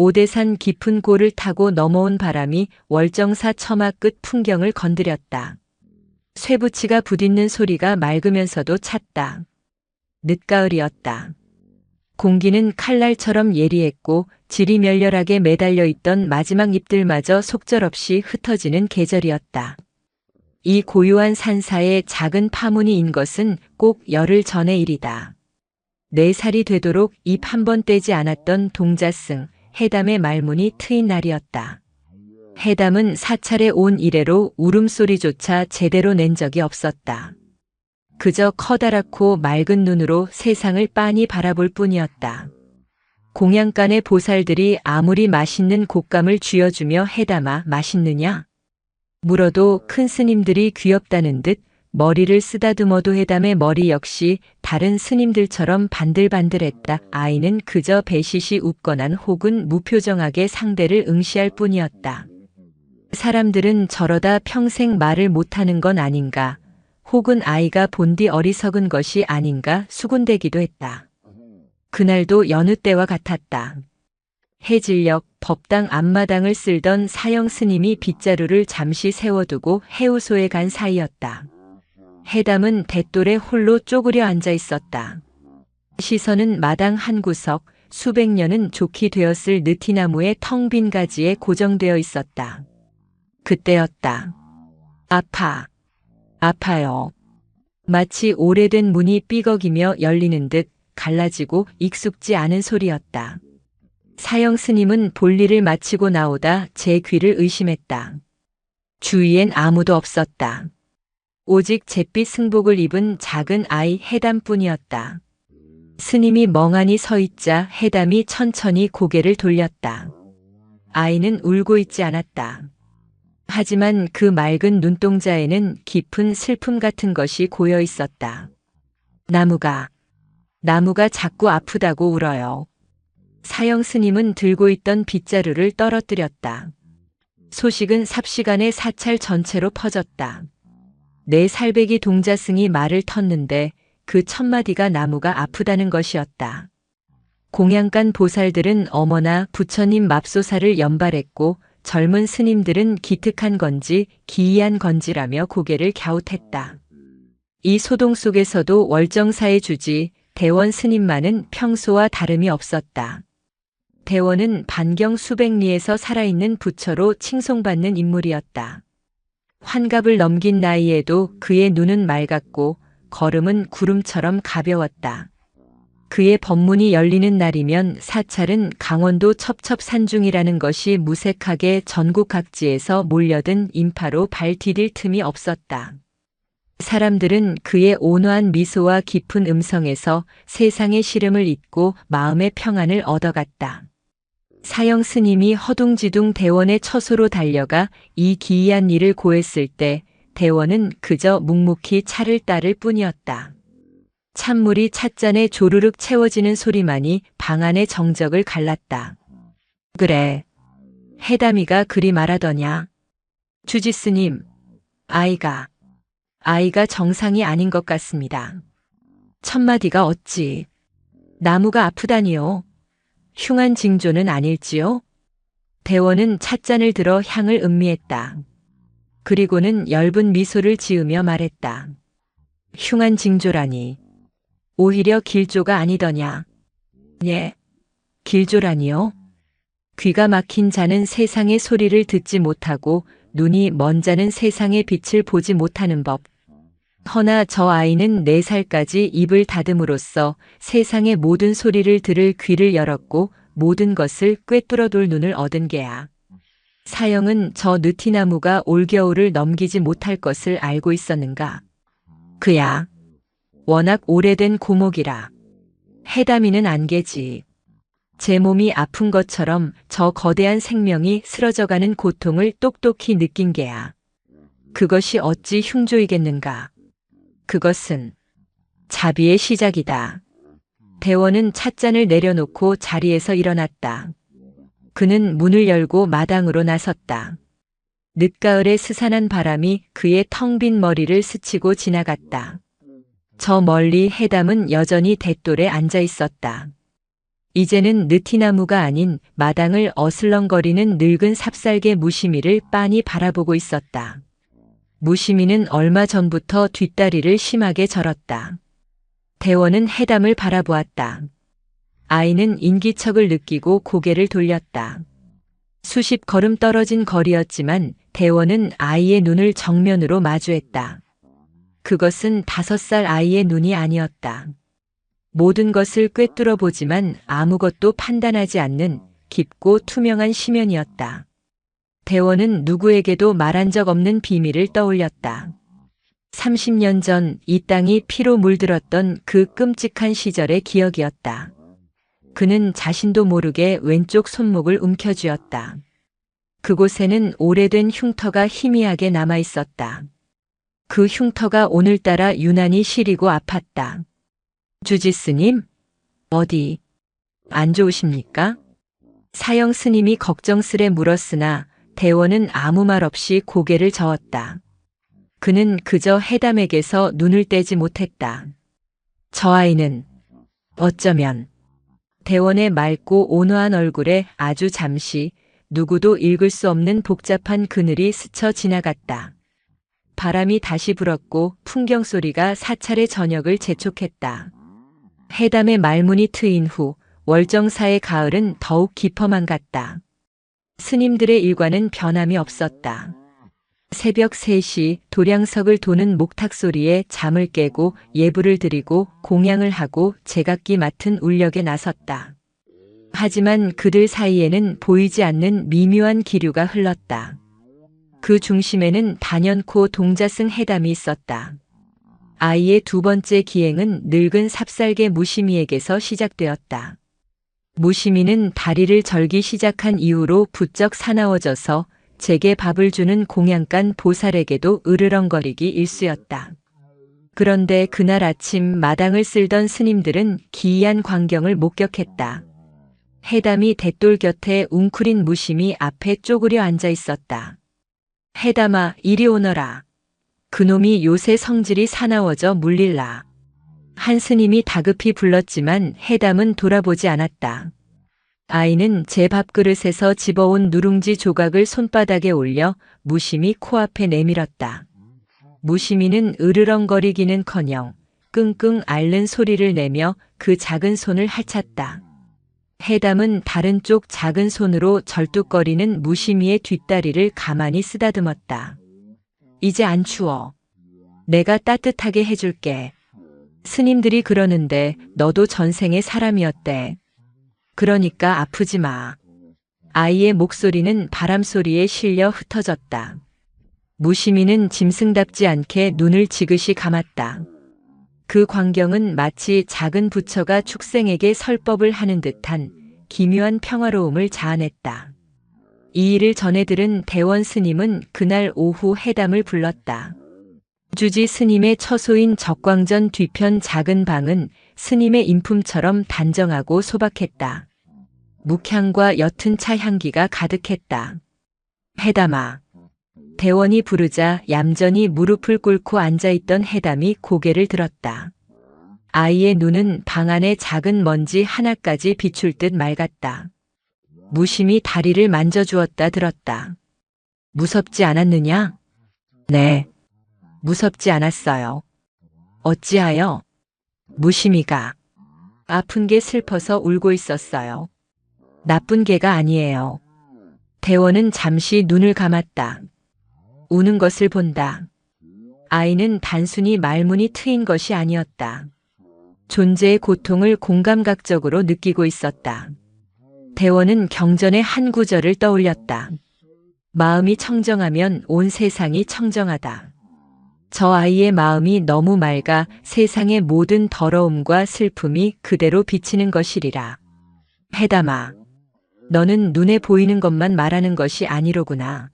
오대산 깊은 골을 타고 넘어온 바람이 월정사 처마 끝 풍경을 건드렸다. 쇠붙이가 부딪는 소리가 맑으면서도 찼다. 늦가을이었다. 공기는 칼날처럼 예리했고 지리멸렬하게 매달려 있던 마지막 잎들마저 속절없이 흩어지는 계절이었다. 이 고요한 산사에 작은 파문이 인 것은 꼭 열흘 전의 일이다. 4살이 되도록 입 한 번 떼지 않았던 동자승, 해담의 말문이 트인 날이었다. 해담은 사찰에 온 이래로 울음소리조차 제대로 낸 적이 없었다. 그저 커다랗고 맑은 눈으로 세상을 빤히 바라볼 뿐이었다. 공양간의 보살들이 아무리 맛있는 곶감을 쥐어주며 해담아 맛있느냐? 물어도 큰 스님들이 귀엽다는 듯 머리를 쓰다듬어도 해담의 머리 역시 다른 스님들처럼 반들반들했다. 아이는 그저 배시시 웃거나 혹은 무표정하게 상대를 응시할 뿐이었다. 사람들은 저러다 평생 말을 못하는 건 아닌가, 혹은 아이가 본디 어리석은 것이 아닌가 수군대기도 했다. 그날도 여느 때와 같았다. 해질녘 법당 앞마당을 쓸던 사형 스님이 빗자루를 잠시 세워두고 해우소에 간 사이였다. 해담은 대돌에 홀로 쪼그려 앉아 있었다. 시선은 마당 한 구석, 수백 년은 좋게 되었을 느티나무의 텅 빈 가지에 고정되어 있었다. 그때였다. 아파요. 마치 오래된 문이 삐걱이며 열리는 듯 갈라지고 익숙지 않은 소리였다. 사형 스님은 볼일을 마치고 나오다 제 귀를 의심했다. 주위엔 아무도 없었다. 오직 잿빛 승복을 입은 작은 아이 해담뿐이었다. 스님이 멍하니 서 있자 해담이 천천히 고개를 돌렸다. 아이는 울고 있지 않았다. 하지만 그 맑은 눈동자에는 깊은 슬픔 같은 것이 고여 있었다. 나무가 자꾸 아프다고 울어요. 사형 스님은 들고 있던 빗자루를 떨어뜨렸다. 소식은 삽시간에 사찰 전체로 퍼졌다. 4살배기 동자승이 말을 텄는데 그 첫마디가 나무가 아프다는 것이었다. 공양간 보살들은 어머나 부처님 맙소사를 연발했고 젊은 스님들은 기특한 건지 기이한 건지라며 고개를 갸웃했다. 이 소동 속에서도 월정사의 주지 대원 스님만은 평소와 다름이 없었다. 대원은 반경 수백 리에서 살아있는 부처로 칭송받는 인물이었다. 환갑을 넘긴 나이에도 그의 눈은 맑았고 걸음은 구름처럼 가벼웠다. 그의 법문이 열리는 날이면 사찰은 강원도 첩첩산중이라는 것이 무색하게 전국 각지에서 몰려든 인파로 발 디딜 틈이 없었다. 사람들은 그의 온화한 미소와 깊은 음성에서 세상의 시름을 잊고 마음의 평안을 얻어갔다. 사형 스님이 허둥지둥 대원의 처소로 달려가 이 기이한 일을 고했을 때 대원은 그저 묵묵히 차를 따를 뿐이었다. 찬물이 찻잔에 조르륵 채워지는 소리만이 방 안의 정적을 갈랐다. 그래, 해담이가 그리 말하더냐. 주지스님, 아이가 정상이 아닌 것 같습니다. 첫마디가 어찌 나무가 아프다니요. 흉한 징조는 아닐지요? 대원은 찻잔을 들어 향을 음미했다. 그리고는 엷은 미소를 지으며 말했다. 흉한 징조라니. 오히려 길조가 아니더냐. 예, 길조라니요? 귀가 막힌 자는 세상의 소리를 듣지 못하고 눈이 먼 자는 세상의 빛을 보지 못하는 법. 허나 저 아이는 4살까지 입을 닫음으로써 세상의 모든 소리를 들을 귀를 열었고 모든 것을 꿰뚫어돌 눈을 얻은 게야. 사형은 저 느티나무가 올겨울을 넘기지 못할 것을 알고 있었는가? 그야 워낙 오래된 고목이라. 해담이는 안개지. 제 몸이 아픈 것처럼 저 거대한 생명이 쓰러져가는 고통을 똑똑히 느낀 게야. 그것이 어찌 흉조이겠는가? 그것은 자비의 시작이다. 대원은 찻잔을 내려놓고 자리에서 일어났다. 그는 문을 열고 마당으로 나섰다. 늦가을의 스산한 바람이 그의 텅 빈 머리를 스치고 지나갔다. 저 멀리 해담은 여전히 대돌에 앉아 있었다. 이제는 느티나무가 아닌 마당을 어슬렁거리는 늙은 삽살개 무심이를 빤히 바라보고 있었다. 무심이는 얼마 전부터 뒷다리를 심하게 절었다. 대원은 해담을 바라보았다. 아이는 인기척을 느끼고 고개를 돌렸다. 수십 걸음 떨어진 거리였지만 대원은 아이의 눈을 정면으로 마주했다. 그것은 5살 아이의 눈이 아니었다. 모든 것을 꿰뚫어 보지만 아무것도 판단하지 않는 깊고 투명한 심연이었다. 대원은 누구에게도 말한 적 없는 비밀을 떠올렸다. 30년 전 이 땅이 피로 물들었던 그 끔찍한 시절의 기억이었다. 그는 자신도 모르게 왼쪽 손목을 움켜쥐었다. 그곳에는 오래된 흉터가 희미하게 남아 있었다. 그 흉터가 오늘따라 유난히 시리고 아팠다. 주지스님, 어디 안 좋으십니까? 사형 스님이 걱정스레 물었으나 대원은 아무 말 없이 고개를 저었다. 그는 그저 해담에게서 눈을 떼지 못했다. 저 아이는 어쩌면 대원의 맑고 온화한 얼굴에 아주 잠시 누구도 읽을 수 없는 복잡한 그늘이 스쳐 지나갔다. 바람이 다시 불었고 풍경 소리가 사찰의 저녁을 재촉했다. 해담의 말문이 트인 후 월정사의 가을은 더욱 깊어만 갔다. 스님들의 일과는 변함이 없었다. 새벽 3시 도량석을 도는 목탁 소리에 잠을 깨고 예불을 드리고 공양을 하고 제각기 맡은 울력에 나섰다. 하지만 그들 사이에는 보이지 않는 미묘한 기류가 흘렀다. 그 중심에는 단연코 동자승 해담이 있었다. 아이의 2번째 기행은 늙은 삽살개 무심이에게서 시작되었다. 무심이는 다리를 절기 시작한 이후로 부쩍 사나워져서 제게 밥을 주는 공양간 보살에게도 으르렁거리기 일쑤였다. 그런데 그날 아침 마당을 쓸던 스님들은 기이한 광경을 목격했다. 해담이 돛돌 곁에 웅크린 무심이 앞에 쪼그려 앉아 있었다. 해담아, 이리 오너라. 그놈이 요새 성질이 사나워져 물릴라. 한 스님이 다급히 불렀지만 해담은 돌아보지 않았다. 아이는 제 밥그릇에서 집어온 누룽지 조각을 손바닥에 올려 무심히 코앞에 내밀었다. 무심이는 으르렁거리기는커녕 끙끙 앓는 소리를 내며 그 작은 손을 핥았다. 해담은 다른 쪽 작은 손으로 절뚝거리는 무심이의 뒷다리를 가만히 쓰다듬었다. 이제 안 추워. 내가 따뜻하게 해줄게. 스님들이 그러는데 너도 전생의 사람이었대. 그러니까 아프지 마. 아이의 목소리는 바람소리에 실려 흩어졌다. 무심이는 짐승답지 않게 눈을 지그시 감았다. 그 광경은 마치 작은 부처가 축생에게 설법을 하는 듯한 기묘한 평화로움을 자아냈다. 이 일을 전해 들은 대원 스님은 그날 오후 해담을 불렀다. 주지 스님의 처소인 적광전 뒤편 작은 방은 스님의 인품처럼 단정하고 소박했다. 묵향과 옅은 차 향기가 가득했다. 해담아. 대원이 부르자 얌전히 무릎을 꿇고 앉아있던 해담이 고개를 들었다. 아이의 눈은 방 안의 작은 먼지 하나까지 비출 듯 맑았다. 무심히 다리를 만져주었다 들었다. 무섭지 않았느냐? 네. 무섭지 않았어요. 어찌하여? 무심이가 아픈 게 슬퍼서 울고 있었어요. 나쁜 개가 아니에요. 대원은 잠시 눈을 감았다. 우는 것을 본다. 아이는 단순히 말문이 트인 것이 아니었다. 존재의 고통을 공감각적으로 느끼고 있었다. 대원은 경전의 한 구절을 떠올렸다. 마음이 청정하면 온 세상이 청정하다. 저 아이의 마음이 너무 맑아 세상의 모든 더러움과 슬픔이 그대로 비치는 것이리라. 해담아, 너는 눈에 보이는 것만 말하는 것이 아니로구나.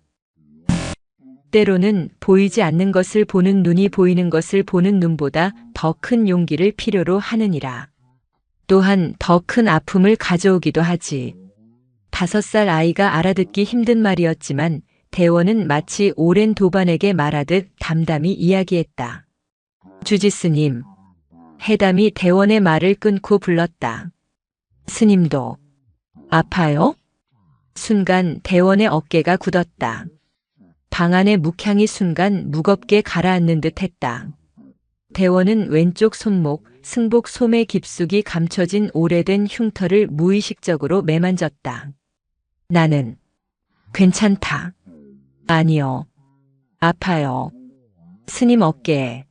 때로는 보이지 않는 것을 보는 눈이 보이는 것을 보는 눈보다 더 큰 용기를 필요로 하느니라. 또한 더 큰 아픔을 가져오기도 하지. 5살 아이가 알아듣기 힘든 말이었지만 대원은 마치 오랜 도반에게 말하듯 담담히 이야기했다. 주지스님. 해담이 대원의 말을 끊고 불렀다. 스님도 아파요? 순간 대원의 어깨가 굳었다. 방 안의 묵향이 순간 무겁게 가라앉는 듯 했다. 대원은 왼쪽 손목, 승복 소매 깊숙이 감춰진 오래된 흉터를 무의식적으로 매만졌다. 나는 괜찮다. 아니요. 아파요. 스님 어깨에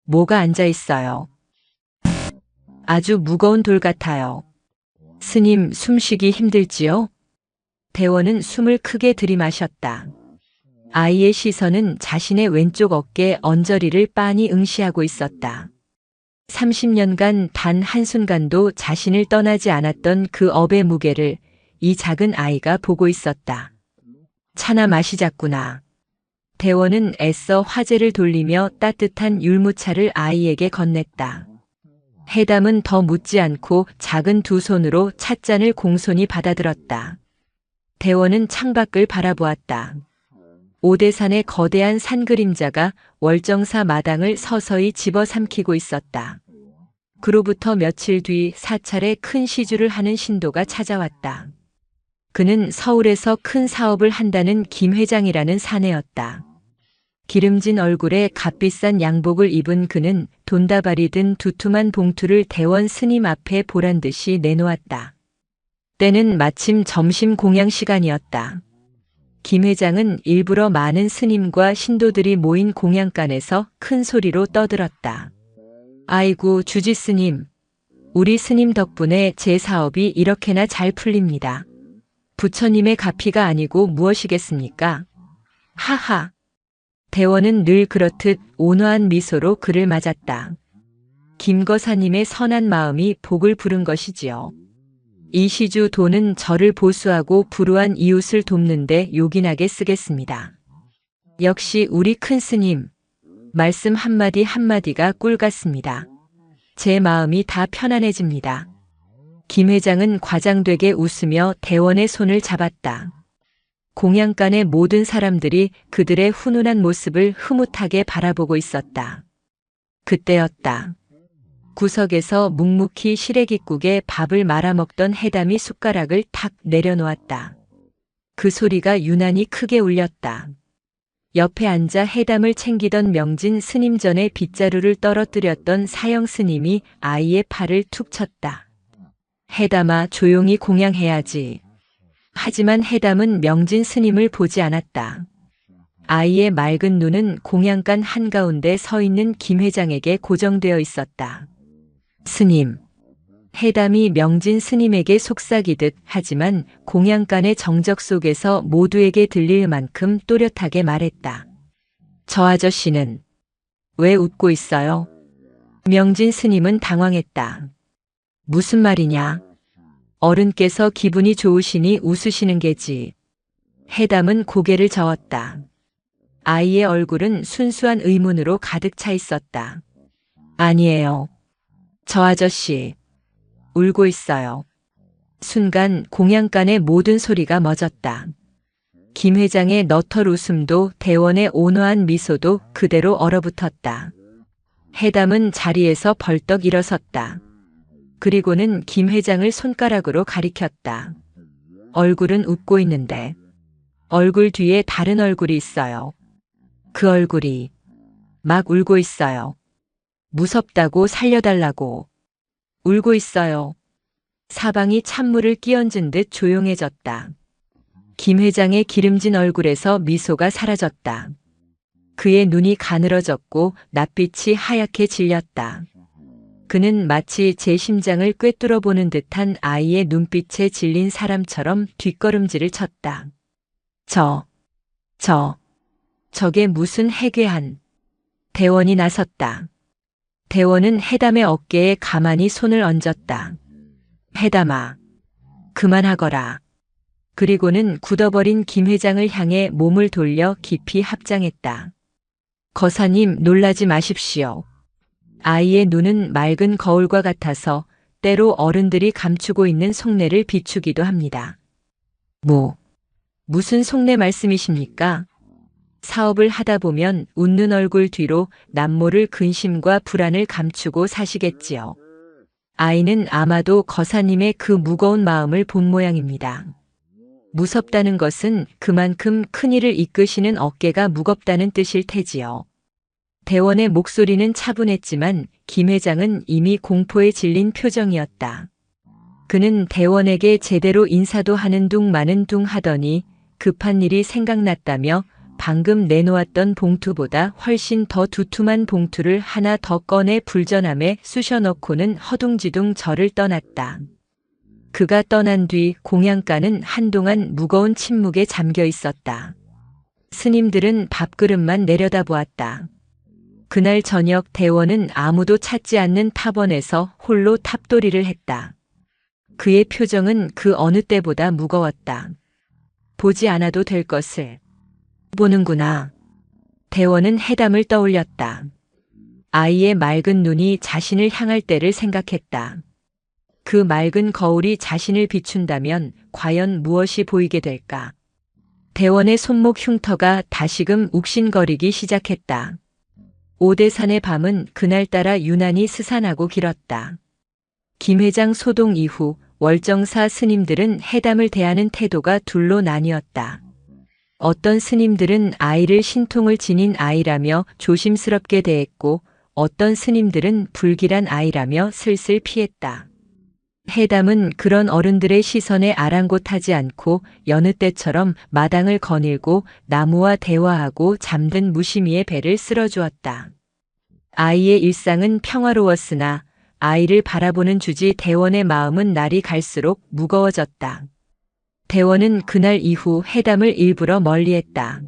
뭐가 앉아 있어요. 아주 무거운 돌 같아요. 스님 숨쉬기 힘들지요? 대원은 숨을 크게 들이마셨다. 아이의 시선은 자신의 왼쪽 어깨 언저리를 빤히 응시하고 있었다. 30년간 단 한순간도 자신을 떠나지 않았던 그 업의 무게를 이 작은 아이가 보고 있었다. 차나 마시자꾸나. 대원은 애써 화제를 돌리며 따뜻한 율무차를 아이에게 건넸다. 해담은 더 묻지 않고 작은 두 손으로 찻잔을 공손히 받아들었다. 대원은 창밖을 바라보았다. 오대산의 거대한 산 그림자가 월정사 마당을 서서히 집어삼키고 있었다. 그로부터 며칠 뒤 사찰에 큰 시주를 하는 신도가 찾아왔다. 그는 서울에서 큰 사업을 한다는 김 회장이라는 사내였다. 기름진 얼굴에 값비싼 양복을 입은 그는 돈다발이 든 두툼한 봉투를 대원 스님 앞에 보란 듯이 내놓았다. 때는 마침 점심 공양 시간이었다. 김 회장은 일부러 많은 스님과 신도들이 모인 공양간에서 큰 소리로 떠들었다. 아이고 주지 스님, 우리 스님 덕분에 제 사업이 이렇게나 잘 풀립니다. 부처님의 가피가 아니고 무엇이겠습니까? 하하. 대원은 늘 그렇듯 온화한 미소로 그를 맞았다. 김거사님의 선한 마음이 복을 부른 것이지요. 이 시주 돈은 저를 보수하고 불우한 이웃을 돕는데 요긴하게 쓰겠습니다. 역시 우리 큰 스님, 말씀 한마디 한마디가 꿀 같습니다. 제 마음이 다 편안해집니다. 김 회장은 과장되게 웃으며 대원의 손을 잡았다. 공양간의 모든 사람들이 그들의 훈훈한 모습을 흐뭇하게 바라보고 있었다. 그때였다. 구석에서 묵묵히 시래기국에 밥을 말아먹던 해담이 숟가락을 탁 내려놓았다. 그 소리가 유난히 크게 울렸다. 옆에 앉아 해담을 챙기던 명진 스님 전에 빗자루를 떨어뜨렸던 사형 스님이 아이의 팔을 툭 쳤다. 해담아, 조용히 공양해야지. 하지만 해담은 명진 스님을 보지 않았다. 아이의 맑은 눈은 공양간 한가운데 서 있는 김 회장에게 고정되어 있었다. 스님. 해담이 명진 스님에게 속삭이듯 하지만 공양간의 정적 속에서 모두에게 들릴 만큼 또렷하게 말했다. 저 아저씨는 왜 웃고 있어요? 명진 스님은 당황했다. 무슨 말이냐? 어른께서 기분이 좋으시니 웃으시는 게지. 해담은 고개를 저었다. 아이의 얼굴은 순수한 의문으로 가득 차 있었다. 아니에요. 저 아저씨 울고 있어요. 순간 공양간의 모든 소리가 멎었다. 김 회장의 너털 웃음도 대원의 온화한 미소도 그대로 얼어붙었다. 해담은 자리에서 벌떡 일어섰다. 그리고는 김 회장을 손가락으로 가리켰다. 얼굴은 웃고 있는데 얼굴 뒤에 다른 얼굴이 있어요. 그 얼굴이 막 울고 있어요. 무섭다고 살려달라고. 울고 있어요. 사방이 찬물을 끼얹은 듯 조용해졌다. 김 회장의 기름진 얼굴에서 미소가 사라졌다. 그의 눈이 가늘어졌고 낯빛이 하얗게 질렸다. 그는 마치 제 심장을 꿰뚫어 보는 듯한 아이의 눈빛에 질린 사람처럼 뒷걸음질을 쳤다. 저게 무슨 해괴한. 대원이 나섰다. 대원은 해담의 어깨에 가만히 손을 얹었다. 해담아, 그만하거라. 그리고는 굳어버린 김 회장을 향해 몸을 돌려 깊이 합장했다. 거사님, 놀라지 마십시오. 아이의 눈은 맑은 거울과 같아서 때로 어른들이 감추고 있는 속내를 비추기도 합니다. 무슨 속내 말씀이십니까? 사업을 하다 보면 웃는 얼굴 뒤로 남모를 근심과 불안을 감추고 사시겠지요. 아이는 아마도 거사님의 그 무거운 마음을 본 모양입니다. 무섭다는 것은 그만큼 큰일을 이끄시는 어깨가 무겁다는 뜻일 테지요. 대원의 목소리는 차분했지만 김 회장은 이미 공포에 질린 표정이었다. 그는 대원에게 제대로 인사도 하는 둥 마는 둥 하더니 급한 일이 생각났다며 방금 내놓았던 봉투보다 훨씬 더 두툼한 봉투를 하나 더 꺼내 불전함에 쑤셔넣고는 허둥지둥 절을 떠났다. 그가 떠난 뒤 공양가는 한동안 무거운 침묵에 잠겨 있었다. 스님들은 밥그릇만 내려다보았다. 그날 저녁 대원은 아무도 찾지 않는 탑원에서 홀로 탑돌이를 했다. 그의 표정은 그 어느 때보다 무거웠다. 보지 않아도 될 것을 보는구나. 대원은 해담을 떠올렸다. 아이의 맑은 눈이 자신을 향할 때를 생각했다. 그 맑은 거울이 자신을 비춘다면 과연 무엇이 보이게 될까? 대원의 손목 흉터가 다시금 욱신거리기 시작했다. 오대산의 밤은 그날따라 유난히 스산하고 길었다. 김 회장 소동 이후 월정사 스님들은 해담을 대하는 태도가 둘로 나뉘었다. 어떤 스님들은 아이를 신통을 지닌 아이라며 조심스럽게 대했고 어떤 스님들은 불길한 아이라며 슬슬 피했다. 해담은 그런 어른들의 시선에 아랑곳하지 않고 여느 때처럼 마당을 거닐고 나무와 대화하고 잠든 무심히의 배를 쓸어주었다. 아이의 일상은 평화로웠으나 아이를 바라보는 주지 대원의 마음은 날이 갈수록 무거워졌다. 대원은 그날 이후 해담을 일부러 멀리했다.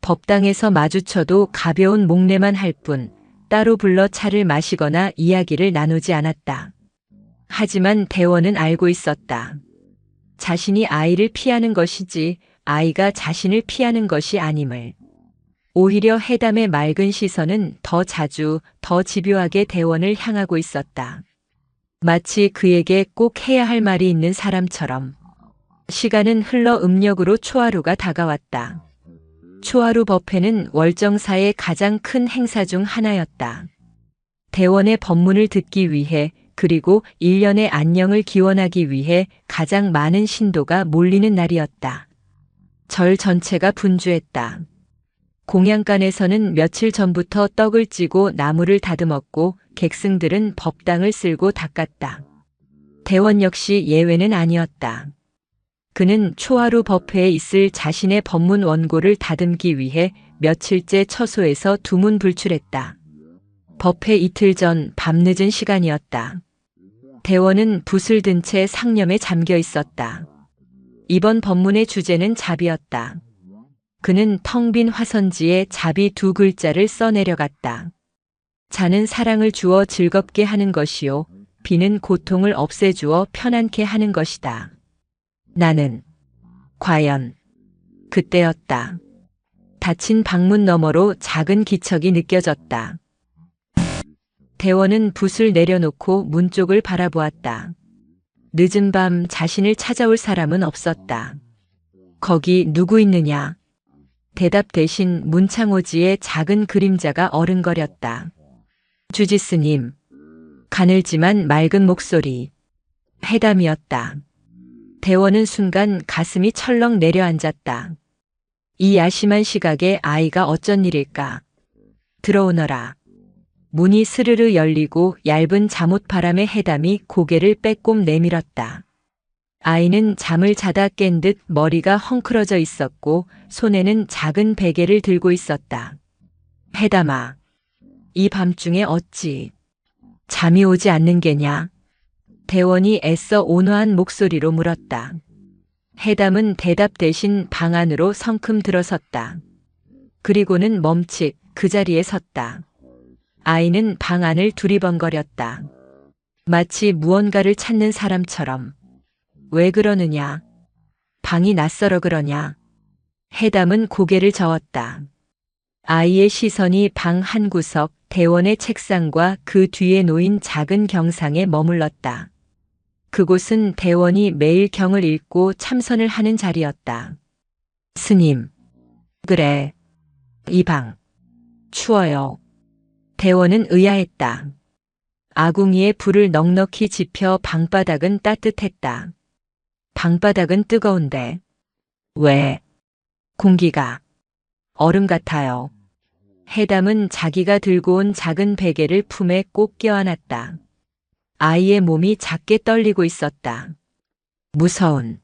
법당에서 마주쳐도 가벼운 목례만 할 뿐 따로 불러 차를 마시거나 이야기를 나누지 않았다. 하지만 대원은 알고 있었다. 자신이 아이를 피하는 것이지 아이가 자신을 피하는 것이 아님을. 오히려 해담의 맑은 시선은 더 자주, 더 집요하게 대원을 향하고 있었다. 마치 그에게 꼭 해야 할 말이 있는 사람처럼. 시간은 흘러 음력으로 초하루가 다가왔다. 초하루 법회는 월정사의 가장 큰 행사 중 하나였다. 대원의 법문을 듣기 위해 그리고 1년의 안녕을 기원하기 위해 가장 많은 신도가 몰리는 날이었다. 절 전체가 분주했다. 공양간에서는 며칠 전부터 떡을 찌고 나무를 다듬었고 객승들은 법당을 쓸고 닦았다. 대원 역시 예외는 아니었다. 그는 초하루 법회에 있을 자신의 법문 원고를 다듬기 위해 며칠째 처소에서 두문불출했다. 법회 이틀 전 밤늦은 시간이었다. 대원은 붓을 든 채 상념에 잠겨 있었다. 이번 법문의 주제는 자비였다. 그는 텅 빈 화선지에 자비 2글자를 써내려갔다. 자는 사랑을 주어 즐겁게 하는 것이요. 비는 고통을 없애주어 편안케 하는 것이다. 나는 과연 그때였다. 닫힌 방문 너머로 작은 기척이 느껴졌다. 대원은 붓을 내려놓고 문 쪽을 바라보았다. 늦은 밤 자신을 찾아올 사람은 없었다. 거기 누구 있느냐? 대답 대신 문창호지의 작은 그림자가 어른거렸다. 주지스님. 가늘지만 맑은 목소리. 해담이었다. 대원은 순간 가슴이 철렁 내려앉았다. 이 야심한 시각에 아이가 어쩐 일일까? 들어오너라. 문이 스르르 열리고 얇은 잠옷바람에 해담이 고개를 빼꼼 내밀었다. 아이는 잠을 자다 깬 듯 머리가 헝클어져 있었고 손에는 작은 베개를 들고 있었다. 해담아, 이 밤중에 어찌 잠이 오지 않는 게냐? 대원이 애써 온화한 목소리로 물었다. 해담은 대답 대신 방 안으로 성큼 들어섰다. 그리고는 멈칫 그 자리에 섰다. 아이는 방 안을 두리번거렸다. 마치 무언가를 찾는 사람처럼. 왜 그러느냐? 방이 낯설어 그러냐? 해담은 고개를 저었다. 아이의 시선이 방 한 구석 대원의 책상과 그 뒤에 놓인 작은 경상에 머물렀다. 그곳은 대원이 매일 경을 읽고 참선을 하는 자리였다. 스님. 그래. 이 방. 추워요. 대원은 의아했다. 아궁이에 불을 넉넉히 지펴 방바닥은 따뜻했다. 방바닥은 뜨거운데 왜? 공기가 얼음 같아요. 해담은 자기가 들고 온 작은 베개를 품에 꼭 껴안았다. 아이의 몸이 작게 떨리고 있었다. 무서운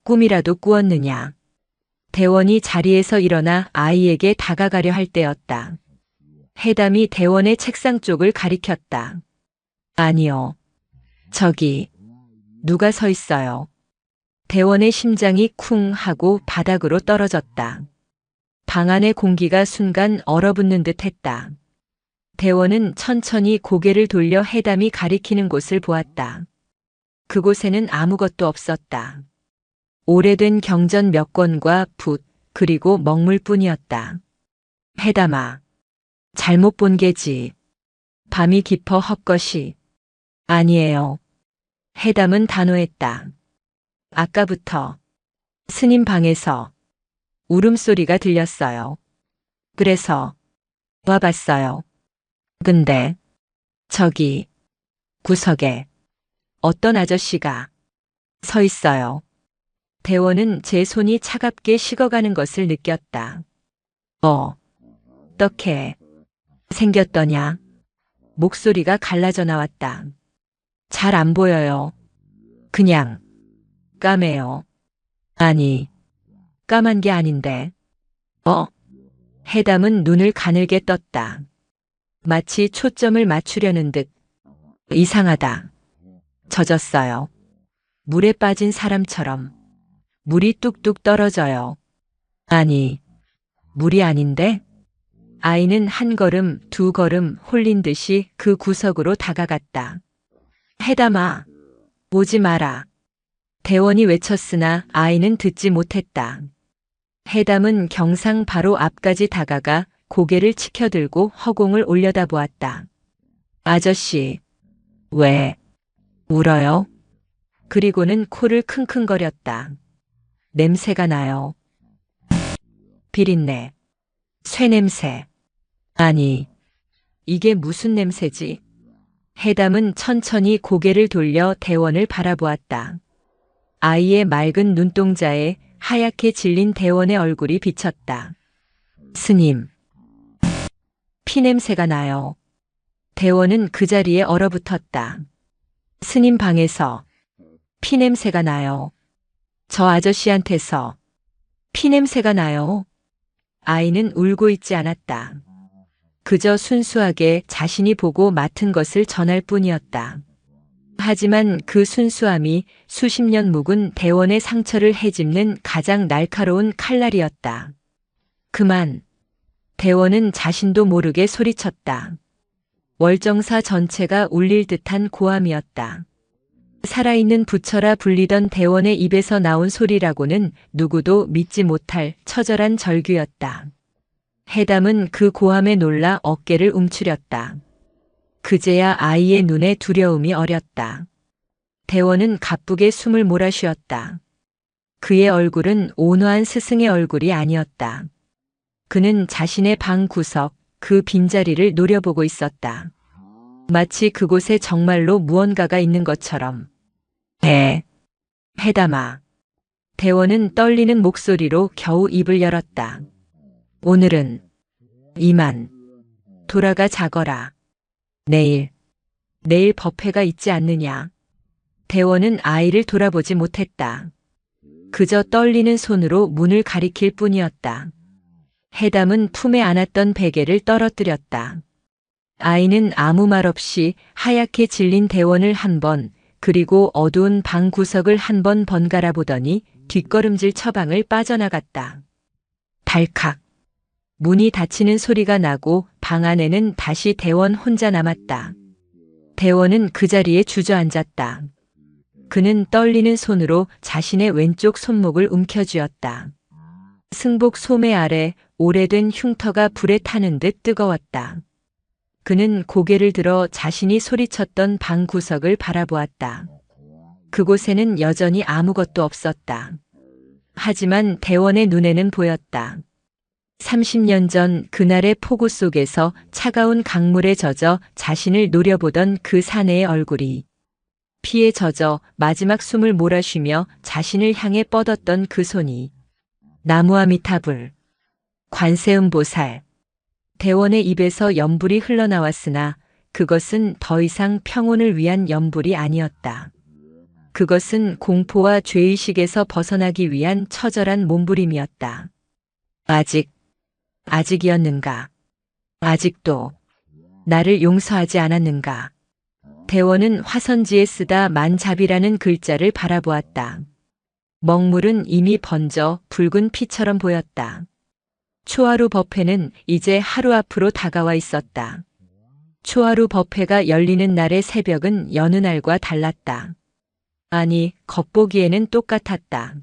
꿈이라도 꾸었느냐. 대원이 자리에서 일어나 아이에게 다가가려 할 때였다. 해담이 대원의 책상 쪽을 가리켰다. 아니요. 저기 누가 서 있어요. 대원의 심장이 쿵 하고 바닥으로 떨어졌다. 방 안의 공기가 순간 얼어붙는 듯 했다. 대원은 천천히 고개를 돌려 해담이 가리키는 곳을 보았다. 그곳에는 아무것도 없었다. 오래된 경전 몇 권과 붓, 그리고 먹물뿐이었다. 해담아, 잘못 본 게지. 밤이 깊어 헛것이. 아니에요. 해담은 단호했다. 아까부터 스님 방에서 울음소리가 들렸어요. 그래서 와봤어요. 근데 저기 구석에 어떤 아저씨가 서 있어요. 대원은 제 손이 차갑게 식어가는 것을 느꼈다. 어떻게 생겼더냐? 목소리가 갈라져 나왔다. 잘 안 보여요. 그냥 까매요. 아니, 까만 게 아닌데. 해담은 눈을 가늘게 떴다. 마치 초점을 맞추려는 듯. 이상하다. 젖었어요. 물에 빠진 사람처럼. 물이 뚝뚝 떨어져요. 아니, 물이 아닌데? 아이는 한 걸음, 두 걸음 홀린 듯이 그 구석으로 다가갔다. 해담아, 오지 마라. 대원이 외쳤으나 아이는 듣지 못했다. 해담은 경상 바로 앞까지 다가가 고개를 치켜들고 허공을 올려다보았다. 아저씨, 왜 울어요? 그리고는 코를 킁킁거렸다. 냄새가 나요. 비린내, 쇠냄새. 아니, 이게 무슨 냄새지? 해담은 천천히 고개를 돌려 대원을 바라보았다. 아이의 맑은 눈동자에 하얗게 질린 대원의 얼굴이 비쳤다. 스님, 피냄새가 나요. 대원은 그 자리에 얼어붙었다. 스님 방에서 피냄새가 나요. 저 아저씨한테서 피냄새가 나요. 아이는 울고 있지 않았다. 그저 순수하게 자신이 보고 맡은 것을 전할 뿐이었다. 하지만 그 순수함이 수십 년 묵은 대원의 상처를 헤집는 가장 날카로운 칼날이었다. 그만. 대원은 자신도 모르게 소리쳤다. 월정사 전체가 울릴 듯한 고함이었다. 살아있는 부처라 불리던 대원의 입에서 나온 소리라고는 누구도 믿지 못할 처절한 절규였다. 해담은 그 고함에 놀라 어깨를 움츠렸다. 그제야 아이의 눈에 두려움이 어렸다. 대원은 가쁘게 숨을 몰아쉬었다. 그의 얼굴은 온화한 스승의 얼굴이 아니었다. 그는 자신의 방 구석, 그 빈자리를 노려보고 있었다. 마치 그곳에 정말로 무언가가 있는 것처럼. 해담아. 대원은 떨리는 목소리로 겨우 입을 열었다. 오늘은 이만 돌아가 자거라. 내일 법회가 있지 않느냐. 대원은 아이를 돌아보지 못했다. 그저 떨리는 손으로 문을 가리킬 뿐이었다. 해담은 품에 안았던 베개를 떨어뜨렸다. 아이는 아무 말 없이 하얗게 질린 대원을 한 번, 그리고 어두운 방 구석을 한 번 번갈아 보더니 뒷걸음질 처방을 빠져나갔다. 달칵. 문이 닫히는 소리가 나고 방 안에는 다시 대원 혼자 남았다. 대원은 그 자리에 주저앉았다. 그는 떨리는 손으로 자신의 왼쪽 손목을 움켜쥐었다. 승복 소매 아래 오래된 흉터가 불에 타는 듯 뜨거웠다. 그는 고개를 들어 자신이 소리쳤던 방 구석을 바라보았다. 그곳에는 여전히 아무것도 없었다. 하지만 대원의 눈에는 보였다. 30년 전 그날의 폭우 속에서 차가운 강물에 젖어 자신을 노려보던 그 사내의 얼굴이, 피에 젖어 마지막 숨을 몰아쉬며 자신을 향해 뻗었던 그 손이, 나무아미타불, 관세음보살. 대원의 입에서 연불이 흘러나왔으나 그것은 더 이상 평온을 위한 연불이 아니었다. 그것은 공포와 죄의식에서 벗어나기 위한 처절한 몸부림이었다. 아직이었는가? 아직도 나를 용서하지 않았는가? 대원은 화선지에 쓰다 만잡이라는 글자를 바라보았다. 먹물은 이미 번져 붉은 피처럼 보였다. 초하루 법회는 이제 하루 앞으로 다가와 있었다. 초하루 법회가 열리는 날의 새벽은 여느 날과 달랐다. 아니, 겉보기에는 똑같았다.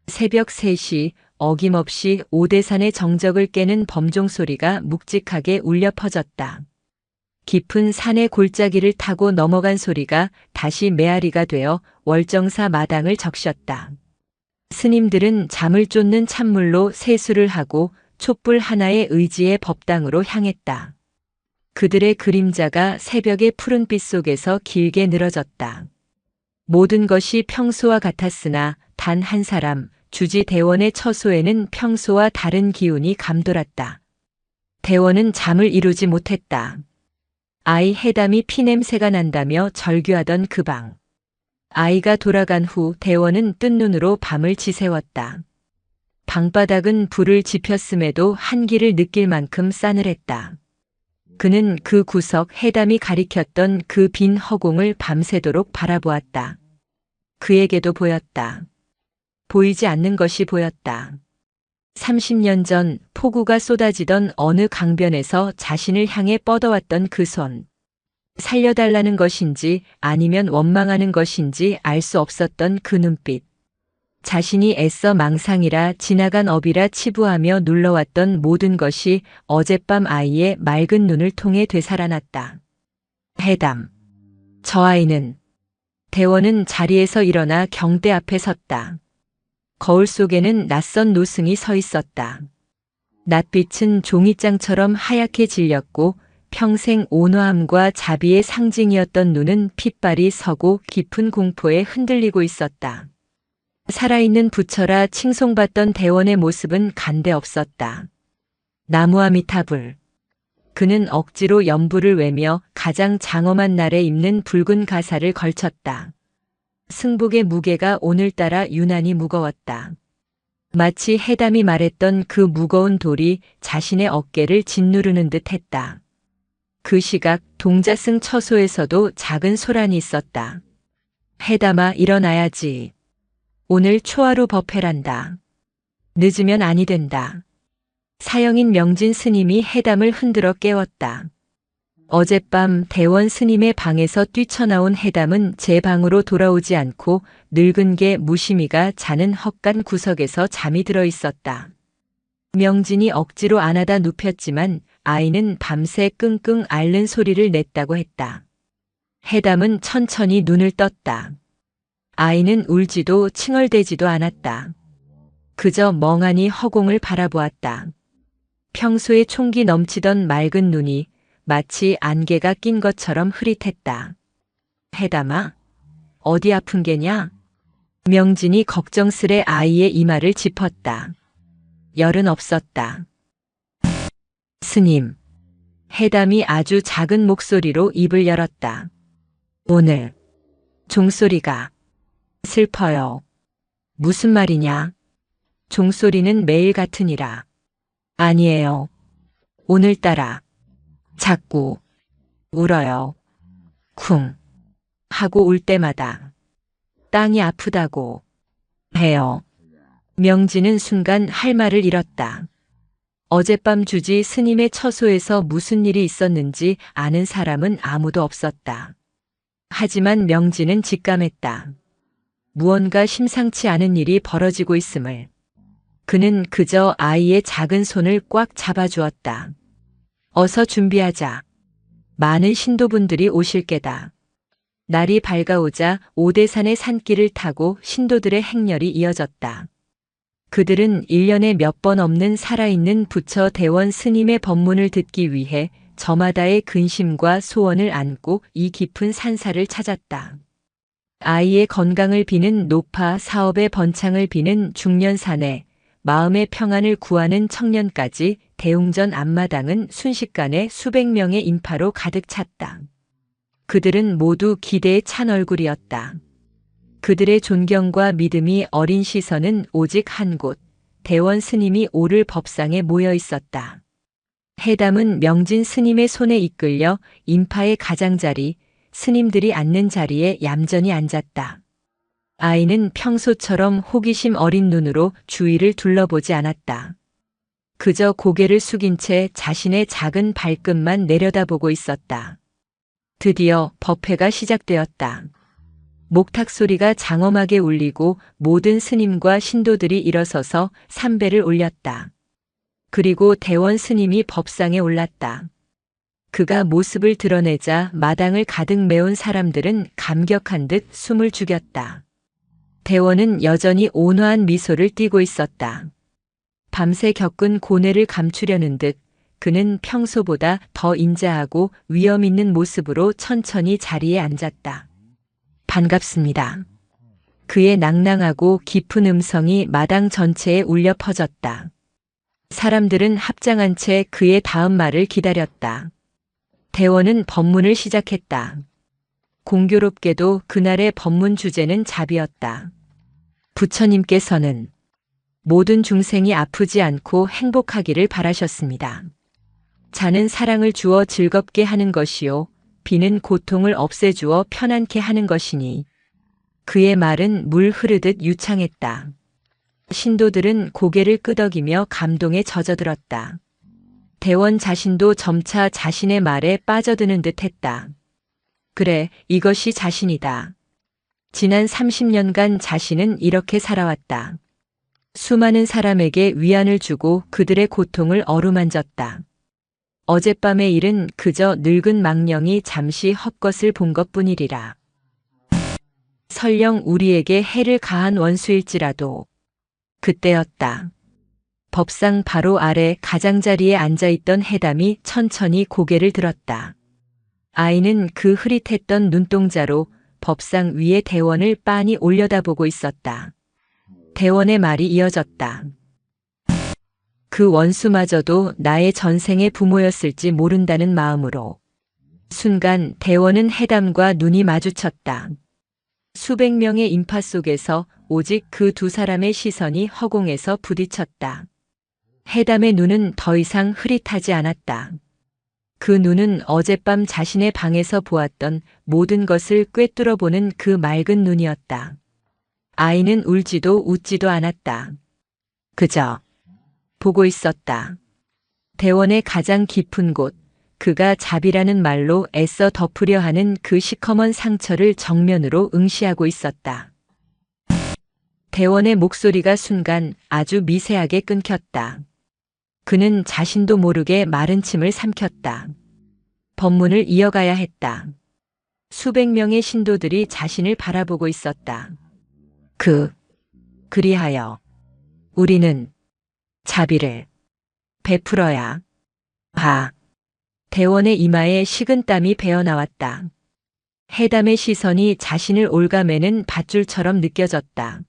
새벽 3시 어김없이 오대산의 정적을 깨는 범종 소리가 묵직하게 울려 퍼졌다. 깊은 산의 골짜기를 타고 넘어간 소리가 다시 메아리가 되어 월정사 마당을 적셨다. 스님들은 잠을 쫓는 찬물로 세수를 하고 촛불 하나의 의지의 법당으로 향했다. 그들의 그림자가 새벽의 푸른빛 속에서 길게 늘어졌다. 모든 것이 평소와 같았으나 단 한 사람, 주지 대원의 처소에는 평소와 다른 기운이 감돌았다. 대원은 잠을 이루지 못했다. 아이 해담이 피냄새가 난다며 절규하던 그 방. 아이가 돌아간 후 대원은 뜬 눈으로 밤을 지새웠다. 방바닥은 불을 지폈음에도 한기를 느낄 만큼 싸늘했다. 그는 그 구석 해담이 가리켰던 그 빈 허공을 밤새도록 바라보았다. 그에게도 보였다. 보이지 않는 것이 보였다. 30년 전 폭우가 쏟아지던 어느 강변에서 자신을 향해 뻗어왔던 그 손. 살려달라는 것인지 아니면 원망하는 것인지 알 수 없었던 그 눈빛. 자신이 애써 망상이라 지나간 업이라 치부하며 눌러왔던 모든 것이 어젯밤 아이의 맑은 눈을 통해 되살아났다. 해담. 저 아이는. 대원은 자리에서 일어나 경대 앞에 섰다. 거울 속에는 낯선 노승이 서 있었다. 낯빛은 종이장처럼 하얗게 질렸고 평생 온화함과 자비의 상징이었던 눈은 핏발이 서고 깊은 공포에 흔들리고 있었다. 살아있는 부처라 칭송받던 대원의 모습은 간데 없었다. 나무아미타불. 그는 억지로 연불을 외며 가장 장엄한 날에 입는 붉은 가사를 걸쳤다. 승복의 무게가 오늘따라 유난히 무거웠다. 마치 해담이 말했던 그 무거운 돌이 자신의 어깨를 짓누르는 듯 했다. 그 시각 동자승 처소에서도 작은 소란이 있었다. 해담아, 일어나야지. 오늘 초하루 법회란다. 늦으면 아니 된다. 사형인 명진 스님이 해담을 흔들어 깨웠다. 어젯밤 대원 스님의 방에서 뛰쳐나온 해담은 제 방으로 돌아오지 않고 늙은 개 무심이가 자는 헛간 구석에서 잠이 들어 있었다. 명진이 억지로 안아다 눕혔지만 아이는 밤새 끙끙 앓는 소리를 냈다고 했다. 해담은 천천히 눈을 떴다. 아이는 울지도 칭얼대지도 않았다. 그저 멍하니 허공을 바라보았다. 평소에 총기 넘치던 맑은 눈이 마치 안개가 낀 것처럼 흐릿했다. 해담아, 어디 아픈 게냐? 명진이 걱정스레 아이의 이마를 짚었다. 열은 없었다. 스님. 해담이 아주 작은 목소리로 입을 열었다. 오늘 종소리가 슬퍼요. 무슨 말이냐? 종소리는 매일 같으니라. 아니에요. 오늘따라 자꾸 울어요. 쿵 하고 울 때마다 땅이 아프다고 해요. 명진은 순간 할 말을 잃었다. 어젯밤 주지 스님의 처소에서 무슨 일이 있었는지 아는 사람은 아무도 없었다. 하지만 명진은 직감했다. 무언가 심상치 않은 일이 벌어지고 있음을. 그는 그저 아이의 작은 손을 꽉 잡아주었다. 어서 준비하자. 많은 신도분들이 오실 게다. 날이 밝아오자 오대산의 산길을 타고 신도들의 행렬이 이어졌다. 그들은 1년에 몇 번 없는 살아있는 부처 대원 스님의 법문을 듣기 위해 저마다의 근심과 소원을 안고 이 깊은 산사를 찾았다. 아이의 건강을 비는 노파, 사업의 번창을 비는 중년 사내, 마음의 평안을 구하는 청년까지 대웅전 앞마당은 순식간에 수백 명의 인파로 가득 찼다. 그들은 모두 기대에 찬 얼굴이었다. 그들의 존경과 믿음이 어린 시선은 오직 한 곳, 대원 스님이 오를 법상에 모여 있었다. 해담은 명진 스님의 손에 이끌려 인파의 가장자리, 스님들이 앉는 자리에 얌전히 앉았다. 아이는 평소처럼 호기심 어린 눈으로 주위를 둘러보지 않았다. 그저 고개를 숙인 채 자신의 작은 발끝만 내려다보고 있었다. 드디어 법회가 시작되었다. 목탁 소리가 장엄하게 울리고 모든 스님과 신도들이 일어서서 삼배를 올렸다. 그리고 대원 스님이 법상에 올랐다. 그가 모습을 드러내자 마당을 가득 메운 사람들은 감격한 듯 숨을 죽였다. 대원은 여전히 온화한 미소를 띠고 있었다. 밤새 겪은 고뇌를 감추려는 듯 그는 평소보다 더 인자하고 위험 있는 모습으로 천천히 자리에 앉았다. 반갑습니다. 그의 낭낭하고 깊은 음성이 마당 전체에 울려 퍼졌다. 사람들은 합장한 채 그의 다음 말을 기다렸다. 대원은 법문을 시작했다. 공교롭게도 그날의 법문 주제는 자비였다. 부처님께서는 모든 중생이 아프지 않고 행복하기를 바라셨습니다. 자는 사랑을 주어 즐겁게 하는 것이요, 비는 고통을 없애주어 편안케 하는 것이니. 그의 말은 물 흐르듯 유창했다. 신도들은 고개를 끄덕이며 감동에 젖어들었다. 대원 자신도 점차 자신의 말에 빠져드는 듯 했다. 그래, 이것이 자신이다. 지난 30년간 자신은 이렇게 살아왔다. 수많은 사람에게 위안을 주고 그들의 고통을 어루만졌다. 어젯밤의 일은 그저 늙은 망령이 잠시 헛것을 본 것뿐이리라. 설령 우리에게 해를 가한 원수일지라도. 그때였다. 법상 바로 아래 가장자리에 앉아있던 해담이 천천히 고개를 들었다. 아이는 그 흐릿했던 눈동자로 법상 위에 대원을 빤히 올려다보고 있었다. 대원의 말이 이어졌다. 그 원수마저도 나의 전생의 부모였을지 모른다는 마음으로. 순간 대원은 해담과 눈이 마주쳤다. 수백 명의 인파 속에서 오직 그 두 사람의 시선이 허공에서 부딪혔다. 해담의 눈은 더 이상 흐릿하지 않았다. 그 눈은 어젯밤 자신의 방에서 보았던 모든 것을 꿰뚫어 보는 그 맑은 눈이었다. 아이는 울지도 웃지도 않았다. 그저 보고 있었다. 대원의 가장 깊은 곳, 그가 자비라는 말로 애써 덮으려 하는 그 시커먼 상처를 정면으로 응시하고 있었다. 대원의 목소리가 순간 아주 미세하게 끊겼다. 그는 자신도 모르게 마른 침을 삼켰다. 법문을 이어가야 했다. 수백 명의 신도들이 자신을 바라보고 있었다. 그리하여 우리는 자비를 베풀어야 하. 대원의 이마에 식은땀이 배어나왔다. 해담의 시선이 자신을 올가매는 밧줄처럼 느껴졌다.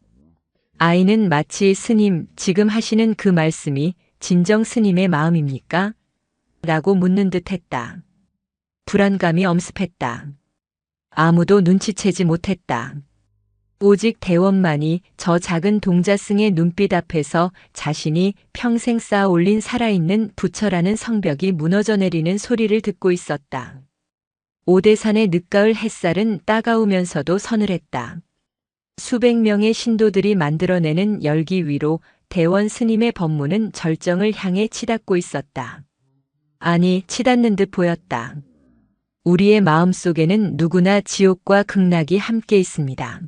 아이는 마치 스님, 지금 하시는 그 말씀이 진정 스님의 마음입니까? 라고 묻는 듯 했다. 불안감이 엄습했다. 아무도 눈치채지 못했다. 오직 대원만이 저 작은 동자승의 눈빛 앞에서 자신이 평생 쌓아 올린 살아있는 부처라는 성벽이 무너져 내리는 소리를 듣고 있었다. 오대산의 늦가을 햇살은 따가우면서도 서늘했다. 수백 명의 신도들이 만들어내는 열기 위로 대원 스님의 법문은 절정을 향해 치닫고 있었다. 아니, 치닫는 듯 보였다. 우리의 마음속에는 누구나 지옥과 극락이 함께 있습니다.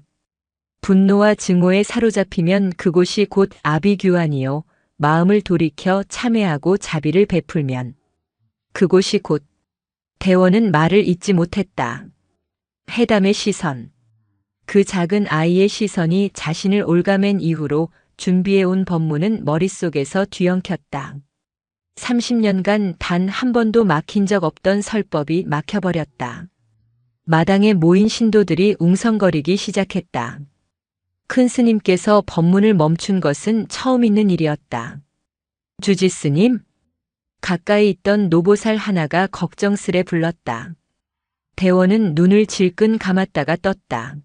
분노와 증오에 사로잡히면 그곳이 곧 아비규환이요. 마음을 돌이켜 참회하고 자비를 베풀면 그곳이 곧. 대원은 말을 잇지 못했다. 해담의 시선. 그 작은 아이의 시선이 자신을 올가맨 이후로 준비해온 법문은 머릿속에서 뒤엉켰다. 30년간 단 한 번도 막힌 적 없던 설법이 막혀버렸다. 마당에 모인 신도들이 웅성거리기 시작했다. 큰 스님께서 법문을 멈춘 것은 처음 있는 일이었다. 주지스님? 가까이 있던 노보살 하나가 걱정스레 불렀다. 대원은 눈을 질끈 감았다가 떴다.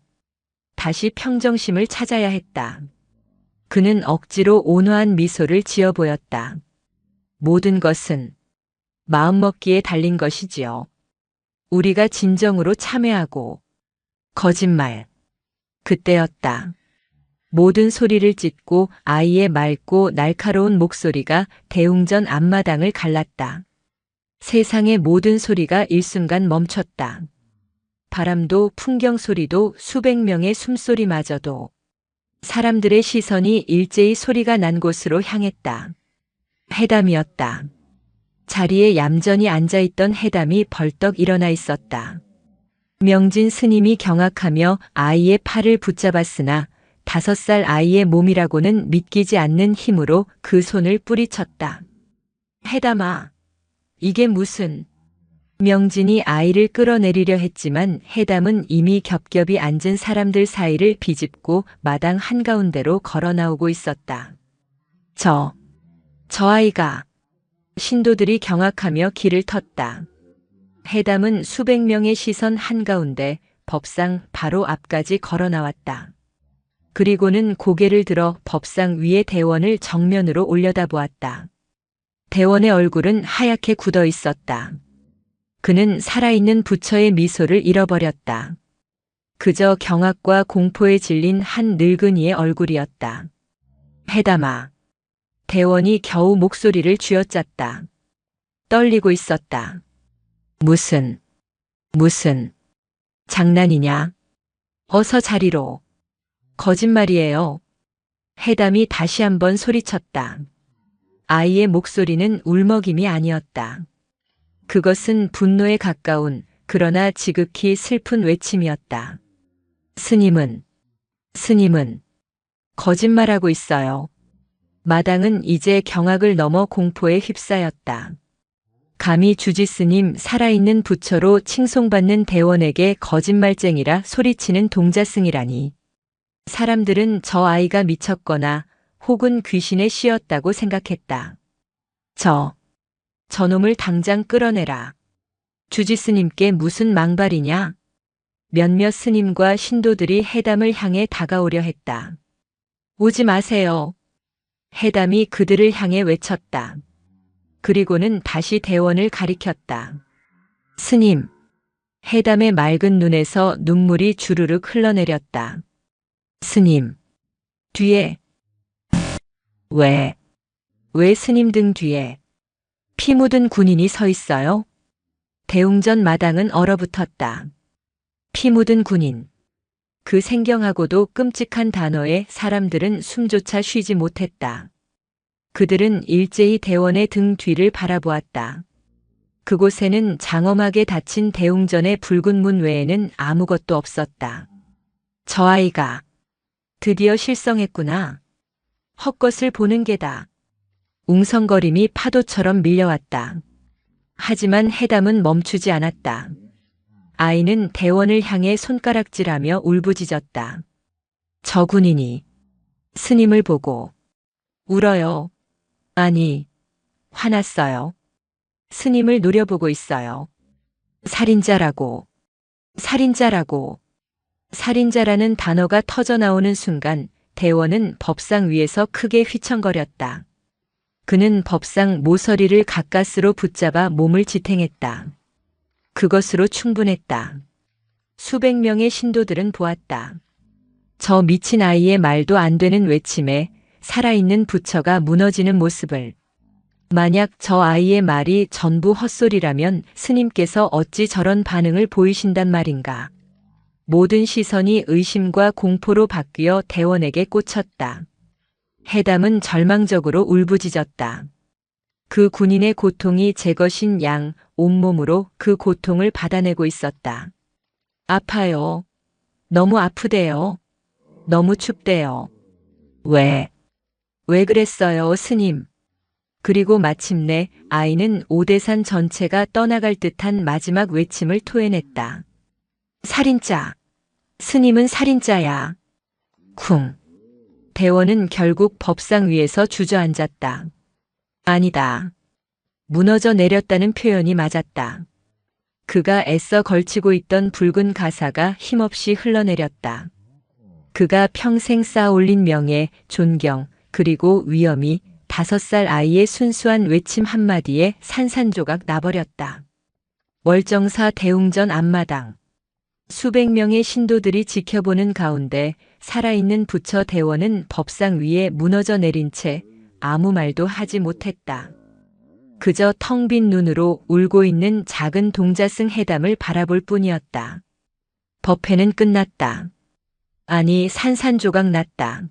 다시 평정심을 찾아야 했다. 그는 억지로 온화한 미소를 지어 보였다. 모든 것은 마음먹기에 달린 것이지요. 우리가 진정으로 참회하고 거짓말. 그때였다. 모든 소리를 찢고 아이의 맑고 날카로운 목소리가 대웅전 앞마당을 갈랐다. 세상의 모든 소리가 일순간 멈췄다. 바람도 풍경 소리도 수백 명의 숨소리마저도 사람들의 시선이 일제히 소리가 난 곳으로 향했다. 해담이었다. 자리에 얌전히 앉아있던 해담이 벌떡 일어나 있었다. 명진 스님이 경악하며 아이의 팔을 붙잡았으나 5살 아이의 몸이라고는 믿기지 않는 힘으로 그 손을 뿌리쳤다. 해담아, 이게 무슨... 명진이 아이를 끌어내리려 했지만 해담은 이미 겹겹이 앉은 사람들 사이를 비집고 마당 한가운데로 걸어 나오고 있었다. 저 아이가... 신도들이 경악하며 길을 텄다. 해담은 수백 명의 시선 한가운데 법상 바로 앞까지 걸어 나왔다. 그리고는 고개를 들어 법상 위의 대원을 정면으로 올려다보았다. 대원의 얼굴은 하얗게 굳어 있었다. 그는 살아있는 부처의 미소를 잃어버렸다. 그저 경악과 공포에 질린 한 늙은이의 얼굴이었다. 해담아. 대원이 겨우 목소리를 쥐어짰다. 떨리고 있었다. 무슨 장난이냐? 어서 자리로. 거짓말이에요. 해담이 다시 한번 소리쳤다. 아이의 목소리는 울먹임이 아니었다. 그것은 분노에 가까운 그러나 지극히 슬픈 외침이었다. 스님은 거짓말하고 있어요. 마당은 이제 경악을 넘어 공포에 휩싸였다. 감히 주지스님 살아있는 부처로 칭송받는 대원에게 거짓말쟁이라 소리치는 동자승이라니. 사람들은 저 아이가 미쳤거나 혹은 귀신에 씌었다고 생각했다. 저놈을 당장 끌어내라. 주지스님께 무슨 망발이냐? 몇몇 스님과 신도들이 해담을 향해 다가오려 했다. 오지 마세요. 해담이 그들을 향해 외쳤다. 그리고는 다시 대원을 가리켰다. 스님. 해담의 맑은 눈에서 눈물이 주르륵 흘러내렸다. 스님. 뒤에. 왜 스님 등 뒤에 피 묻은 군인이 서 있어요? 대웅전 마당은 얼어붙었다. 피 묻은 군인. 그 생경하고도 끔찍한 단어에 사람들은 숨조차 쉬지 못했다. 그들은 일제히 대원의 등 뒤를 바라보았다. 그곳에는 장엄하게 닫힌 대웅전의 붉은 문 외에는 아무것도 없었다. 저 아이가 드디어 실성했구나. 헛것을 보는 게다. 웅성거림이 파도처럼 밀려왔다. 하지만 해담은 멈추지 않았다. 아이는 대원을 향해 손가락질하며 울부짖었다. 저 군인이 스님을 보고 울어요. 아니, 화났어요. 스님을 노려보고 있어요. 살인자라고. 살인자라는 단어가 터져나오는 순간 대원은 법상 위에서 크게 휘청거렸다. 그는 법상 모서리를 가까스로 붙잡아 몸을 지탱했다. 그것으로 충분했다. 수백 명의 신도들은 보았다. 저 미친 아이의 말도 안 되는 외침에 살아있는 부처가 무너지는 모습을. 만약 저 아이의 말이 전부 헛소리라면 스님께서 어찌 저런 반응을 보이신단 말인가. 모든 시선이 의심과 공포로 바뀌어 대원에게 꽂혔다. 해담은 절망적으로 울부짖었다. 그 군인의 고통이 제 것인 양 온몸으로 그 고통을 받아내고 있었다. 아파요. 너무 아프대요. 너무 춥대요. 왜? 왜 그랬어요, 스님? 그리고 마침내 아이는 오대산 전체가 떠나갈 듯한 마지막 외침을 토해냈다. 살인자. 스님은 살인자야. 쿵. 대원은 결국 법상 위에서 주저앉았다. 아니다. 무너져 내렸다는 표현이 맞았다. 그가 애써 걸치고 있던 붉은 가사가 힘없이 흘러내렸다. 그가 평생 쌓아올린 명예, 존경, 그리고 위엄이 5살 아이의 순수한 외침 한마디에 산산조각 나버렸다. 월정사 대웅전 앞마당. 수백 명의 신도들이 지켜보는 가운데 살아있는 부처 대원은 법상 위에 무너져 내린 채 아무 말도 하지 못했다. 그저 텅 빈 눈으로 울고 있는 작은 동자승 해담을 바라볼 뿐이었다. 법회는 끝났다. 아니, 산산조각 났다.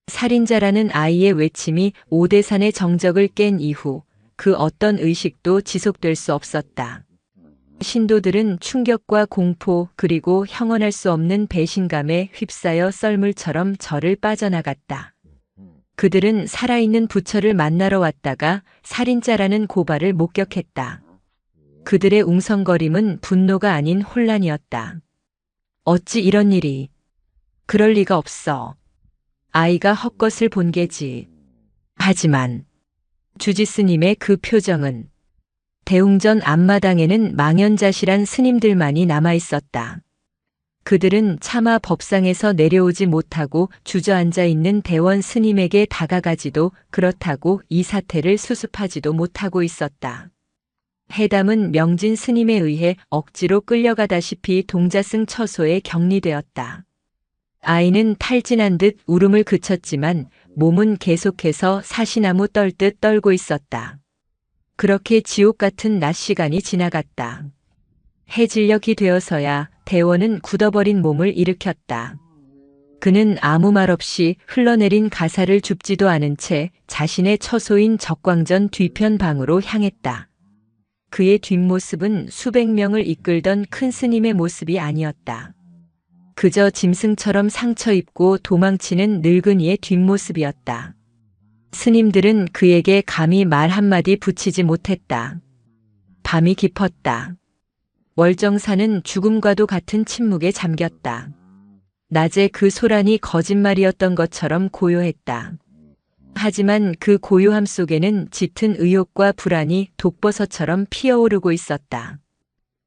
살인자라는 아이의 외침이 오대산의 정적을 깬 이후 그 어떤 의식도 지속될 수 없었다. 신도들은 충격과 공포 그리고 형언할 수 없는 배신감에 휩싸여 썰물처럼 절을 빠져나갔다. 그들은 살아있는 부처를 만나러 왔다가 살인자라는 고발을 목격했다. 그들의 웅성거림은 분노가 아닌 혼란이었다. 어찌 이런 일이? 그럴 리가 없어. 아이가 헛것을 본 게지. 하지만 주지스님의 그 표정은 대웅전 앞마당에는 망연자실한 스님들만이 남아있었다. 그들은 차마 법상에서 내려오지 못하고 주저앉아 있는 대원 스님에게 다가가지도 그렇다고 이 사태를 수습하지도 못하고 있었다. 해담은 명진 스님에 의해 억지로 끌려가다시피 동자승 처소에 격리되었다. 아이는 탈진한 듯 울음을 그쳤지만 몸은 계속해서 사시나무 떨듯 떨고 있었다. 그렇게 지옥 같은 낮 시간이 지나갔다. 해질녘이 되어서야 대원은 굳어버린 몸을 일으켰다. 그는 아무 말 없이 흘러내린 가사를 줍지도 않은 채 자신의 처소인 적광전 뒤편 방으로 향했다. 그의 뒷모습은 수백 명을 이끌던 큰 스님의 모습이 아니었다. 그저 짐승처럼 상처 입고 도망치는 늙은이의 뒷모습이었다. 스님들은 그에게 감히 말 한마디 붙이지 못했다. 밤이 깊었다. 월정사는 죽음과도 같은 침묵에 잠겼다. 낮에 그 소란이 거짓말이었던 것처럼 고요했다. 하지만 그 고요함 속에는 짙은 의욕과 불안이 독버섯처럼 피어오르고 있었다.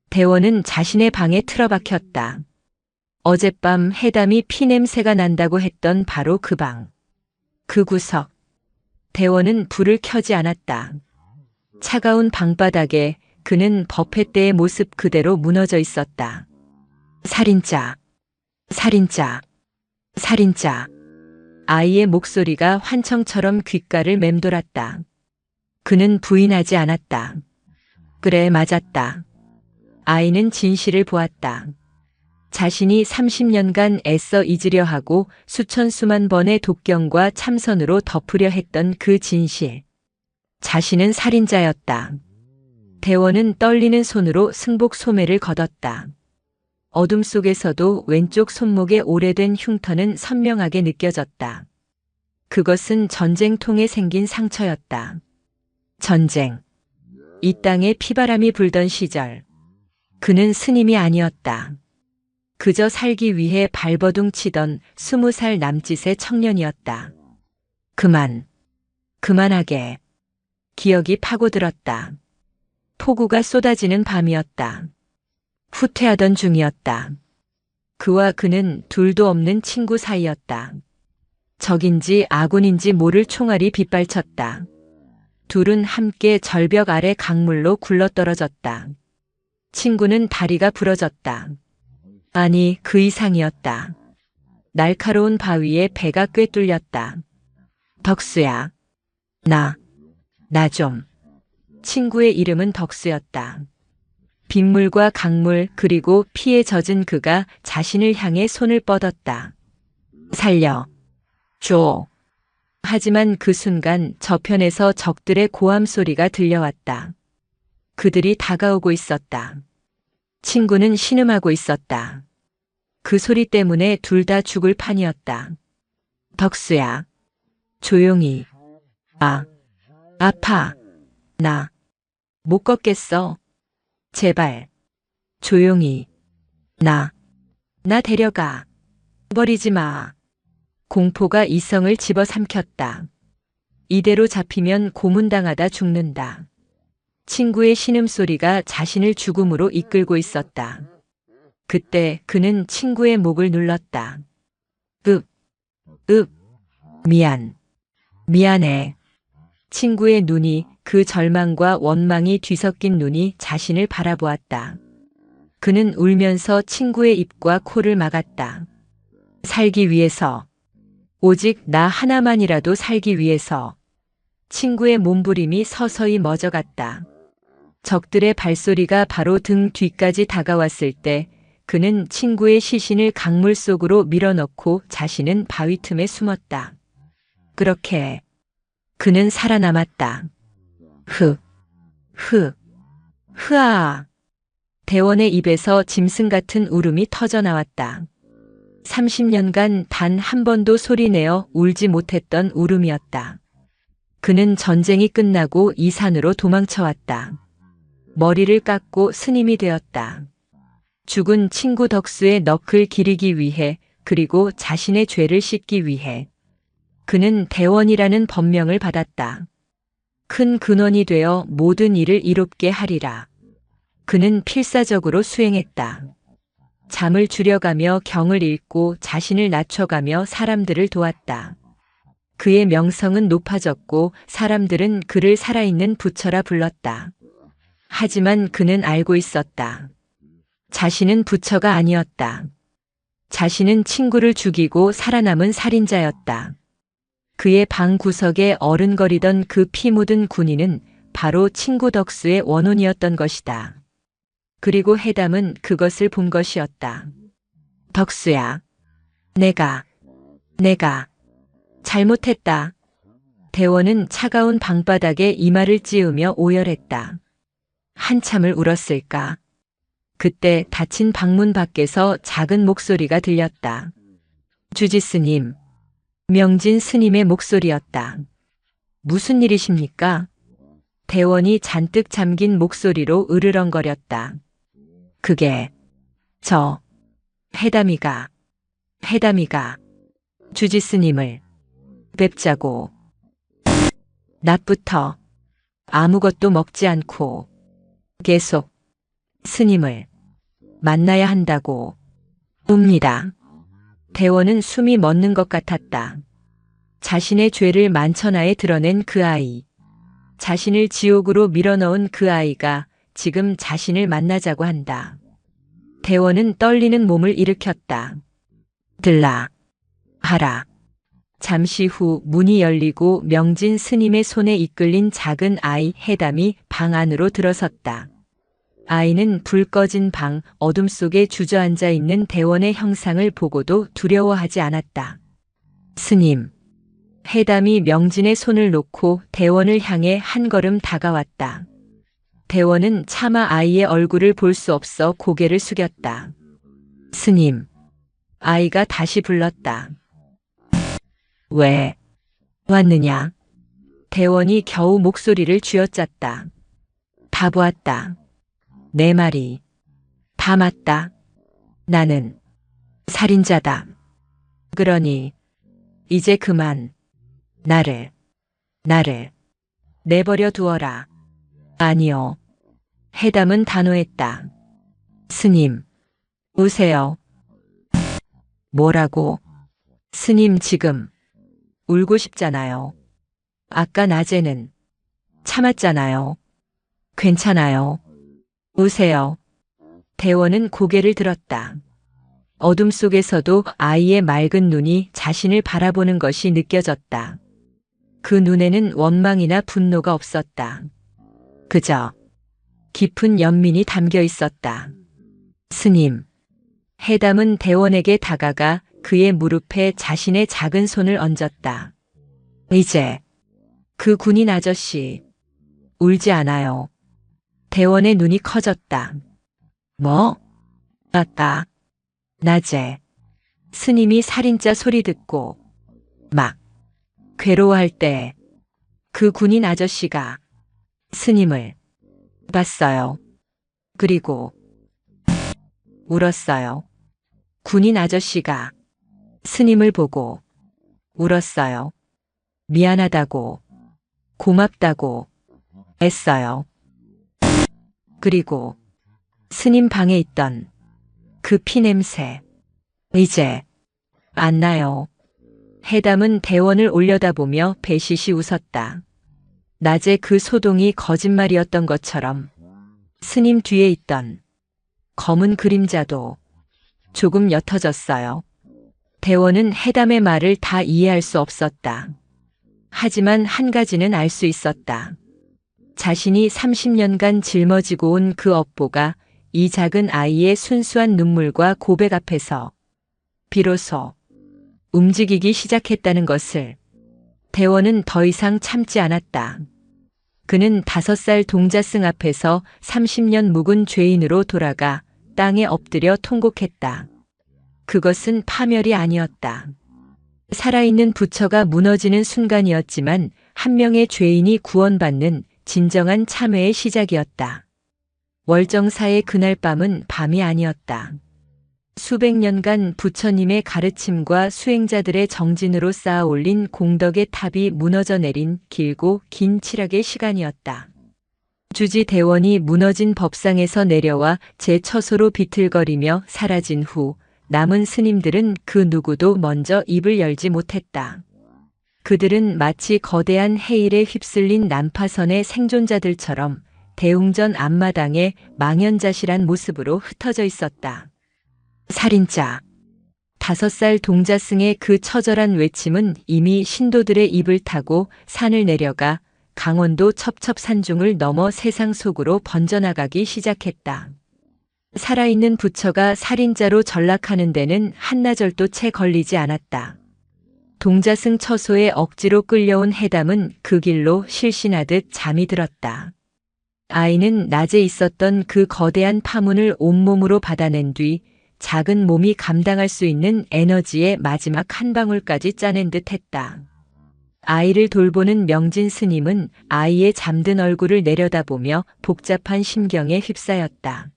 대원은 자신의 방에 틀어박혔다. 어젯밤 해담이 피냄새가 난다고 했던 바로 그 방. 그 구석. 대원은 불을 켜지 않았다. 차가운 방바닥에 그는 법회 때의 모습 그대로 무너져 있었다. 살인자, 살인자, 살인자. 아이의 목소리가 환청처럼 귓가를 맴돌았다. 그는 부인하지 않았다. 그래, 맞았다. 아이는 진실을 보았다. 자신이 30년간 애써 잊으려 하고 수천 수만 번의 독경과 참선으로 덮으려 했던 그 진실. 자신은 살인자였다. 대원은 떨리는 손으로 승복 소매를 걷었다. 어둠 속에서도 왼쪽 손목의 오래된 흉터는 선명하게 느껴졌다. 그것은 전쟁통에 생긴 상처였다. 전쟁. 이 땅에 피바람이 불던 시절. 그는 스님이 아니었다. 그저 살기 위해 발버둥 치던 20살 남짓의 청년이었다. 그만하게. 기억이 파고들었다. 폭우가 쏟아지는 밤이었다. 후퇴하던 중이었다. 그와 그는 둘도 없는 친구 사이였다. 적인지 아군인지 모를 총알이 빗발쳤다. 둘은 함께 절벽 아래 강물로 굴러떨어졌다. 친구는 다리가 부러졌다. 아니, 그 이상이었다. 날카로운 바위에 배가 꿰뚫렸다. 덕수야. 나 좀. 친구의 이름은 덕수였다. 빗물과 강물 그리고 피에 젖은 그가 자신을 향해 손을 뻗었다. 살려. 줘. 하지만 그 순간 저편에서 적들의 고함 소리가 들려왔다. 그들이 다가오고 있었다. 친구는 신음하고 있었다. 그 소리 때문에 둘 다 죽을 판이었다. 덕수야. 조용히. 아, 아파. 나 못 걷겠어. 제발. 조용히. 나 데려가. 버리지 마. 공포가 이성을 집어삼켰다. 이대로 잡히면 고문당하다 죽는다. 친구의 신음소리가 자신을 죽음으로 이끌고 있었다. 그때 그는 친구의 목을 눌렀다. 미안해. 친구의 눈이, 그 절망과 원망이 뒤섞인 눈이 자신을 바라보았다. 그는 울면서 친구의 입과 코를 막았다. 살기 위해서. 오직 나 하나만이라도 살기 위해서. 친구의 몸부림이 서서히 멎어갔다. 적들의 발소리가 바로 등 뒤까지 다가왔을 때 그는 친구의 시신을 강물 속으로 밀어넣고 자신은 바위 틈에 숨었다. 그렇게 그는 살아남았다. 흐아. 대원의 입에서 짐승 같은 울음이 터져나왔다. 30년간 단 한 번도 소리내어 울지 못했던 울음이었다. 그는 전쟁이 끝나고 이 산으로 도망쳐왔다. 머리를 깎고 스님이 되었다. 죽은 친구 덕수의 너클 기리기 위해, 그리고 자신의 죄를 씻기 위해. 그는 대원이라는 법명을 받았다. 큰 근원이 되어 모든 일을 이롭게 하리라. 그는 필사적으로 수행했다. 잠을 줄여가며 경을 읽고 자신을 낮춰가며 사람들을 도왔다. 그의 명성은 높아졌고 사람들은 그를 살아있는 부처라 불렀다. 하지만 그는 알고 있었다. 자신은 부처가 아니었다. 자신은 친구를 죽이고 살아남은 살인자였다. 그의 방 구석에 어른거리던 그 피 묻은 군인은 바로 친구 덕수의 원혼이었던 것이다. 그리고 해담은 그것을 본 것이었다. 덕수야. 내가 잘못했다. 대원은 차가운 방바닥에 이마를 찌우며 오열했다. 한참을 울었을까. 그때 닫힌 방문 밖에서 작은 목소리가 들렸다. 주지스님. 명진 스님의 목소리였다. 무슨 일이십니까? 대원이 잔뜩 잠긴 목소리로 으르렁거렸다. 그게 해담이가 주지스님을 뵙자고. 낮부터 아무것도 먹지 않고 계속 스님을 만나야 한다고 옵니다. 대원은 숨이 멎는 것 같았다. 자신의 죄를 만천하에 드러낸 그 아이, 자신을 지옥으로 밀어넣은 그 아이가 지금 자신을 만나자고 한다. 대원은 떨리는 몸을 일으켰다. 들라 하라. 잠시 후 문이 열리고 명진 스님의 손에 이끌린 작은 아이 해담이 방 안으로 들어섰다. 아이는 불 꺼진 방 어둠 속에 주저앉아 있는 대원의 형상을 보고도 두려워하지 않았다. 스님. 해담이 명진의 손을 놓고 대원을 향해 한 걸음 다가왔다. 대원은 차마 아이의 얼굴을 볼 수 없어 고개를 숙였다. 스님. 아이가 다시 불렀다. 왜 왔느냐? 대원이 겨우 목소리를 쥐어짰다. 다 보았다. 내 말이 다 맞다. 나는 살인자다. 그러니 이제 그만 나를 내버려 두어라. 아니요. 해담은 단호했다. 스님, 우세요. 뭐라고? 스님 지금 울고 싶잖아요. 아까 낮에는 참았잖아요. 괜찮아요. 우세요. 대원은 고개를 들었다. 어둠 속에서도 아이의 맑은 눈이 자신을 바라보는 것이 느껴졌다. 그 눈에는 원망이나 분노가 없었다. 그저 깊은 연민이 담겨 있었다. 스님. 해담은 대원에게 다가가 그의 무릎에 자신의 작은 손을 얹었다. 이제 그 군인 아저씨 울지 않아요. 대원의 눈이 커졌다. 뭐? 아까 낮에 스님이 살인자 소리 듣고 막 괴로워할 때 그 군인 아저씨가 스님을 봤어요. 그리고 울었어요. 군인 아저씨가 스님을 보고 울었어요. 미안하다고, 고맙다고 했어요. 그리고 스님 방에 있던 그 피냄새, 이제 안 나요. 해담은 대원을 올려다보며 배시시 웃었다. 낮에 그 소동이 거짓말이었던 것처럼 스님 뒤에 있던 검은 그림자도 조금 옅어졌어요. 대원은 해담의 말을 다 이해할 수 없었다. 하지만 한 가지는 알 수 있었다. 자신이 30년간 짊어지고 온 그 업보가 이 작은 아이의 순수한 눈물과 고백 앞에서 비로소 움직이기 시작했다는 것을 대원은 더 이상 참지 않았다. 그는 5살 동자승 앞에서 30년 묵은 죄인으로 돌아가 땅에 엎드려 통곡했다. 그것은 파멸이 아니었다. 살아있는 부처가 무너지는 순간이었지만 한 명의 죄인이 구원받는 진정한 참회의 시작이었다. 월정사의 그날 밤은 밤이 아니었다. 수백 년간 부처님의 가르침과 수행자들의 정진으로 쌓아 올린 공덕의 탑이 무너져 내린 길고 긴 칠학의 시간이었다. 주지 대원이 무너진 법상에서 내려와 제 처소로 비틀거리며 사라진 후 남은 스님들은 그 누구도 먼저 입을 열지 못했다. 그들은 마치 거대한 해일에 휩쓸린 난파선의 생존자들처럼 대웅전 앞마당에 망연자실한 모습으로 흩어져 있었다. 살인자. 5살 동자승의 그 처절한 외침은 이미 신도들의 입을 타고 산을 내려가 강원도 첩첩산중을 넘어 세상 속으로 번져나가기 시작했다. 살아있는 부처가 살인자로 전락하는 데는 한나절도 채 걸리지 않았다. 동자승 처소에 억지로 끌려온 해담은 그 길로 실신하듯 잠이 들었다. 아이는 낮에 있었던 그 거대한 파문을 온몸으로 받아낸 뒤 작은 몸이 감당할 수 있는 에너지의 마지막 한 방울까지 짜낸 듯 했다. 아이를 돌보는 명진 스님은 아이의 잠든 얼굴을 내려다보며 복잡한 심경에 휩싸였다.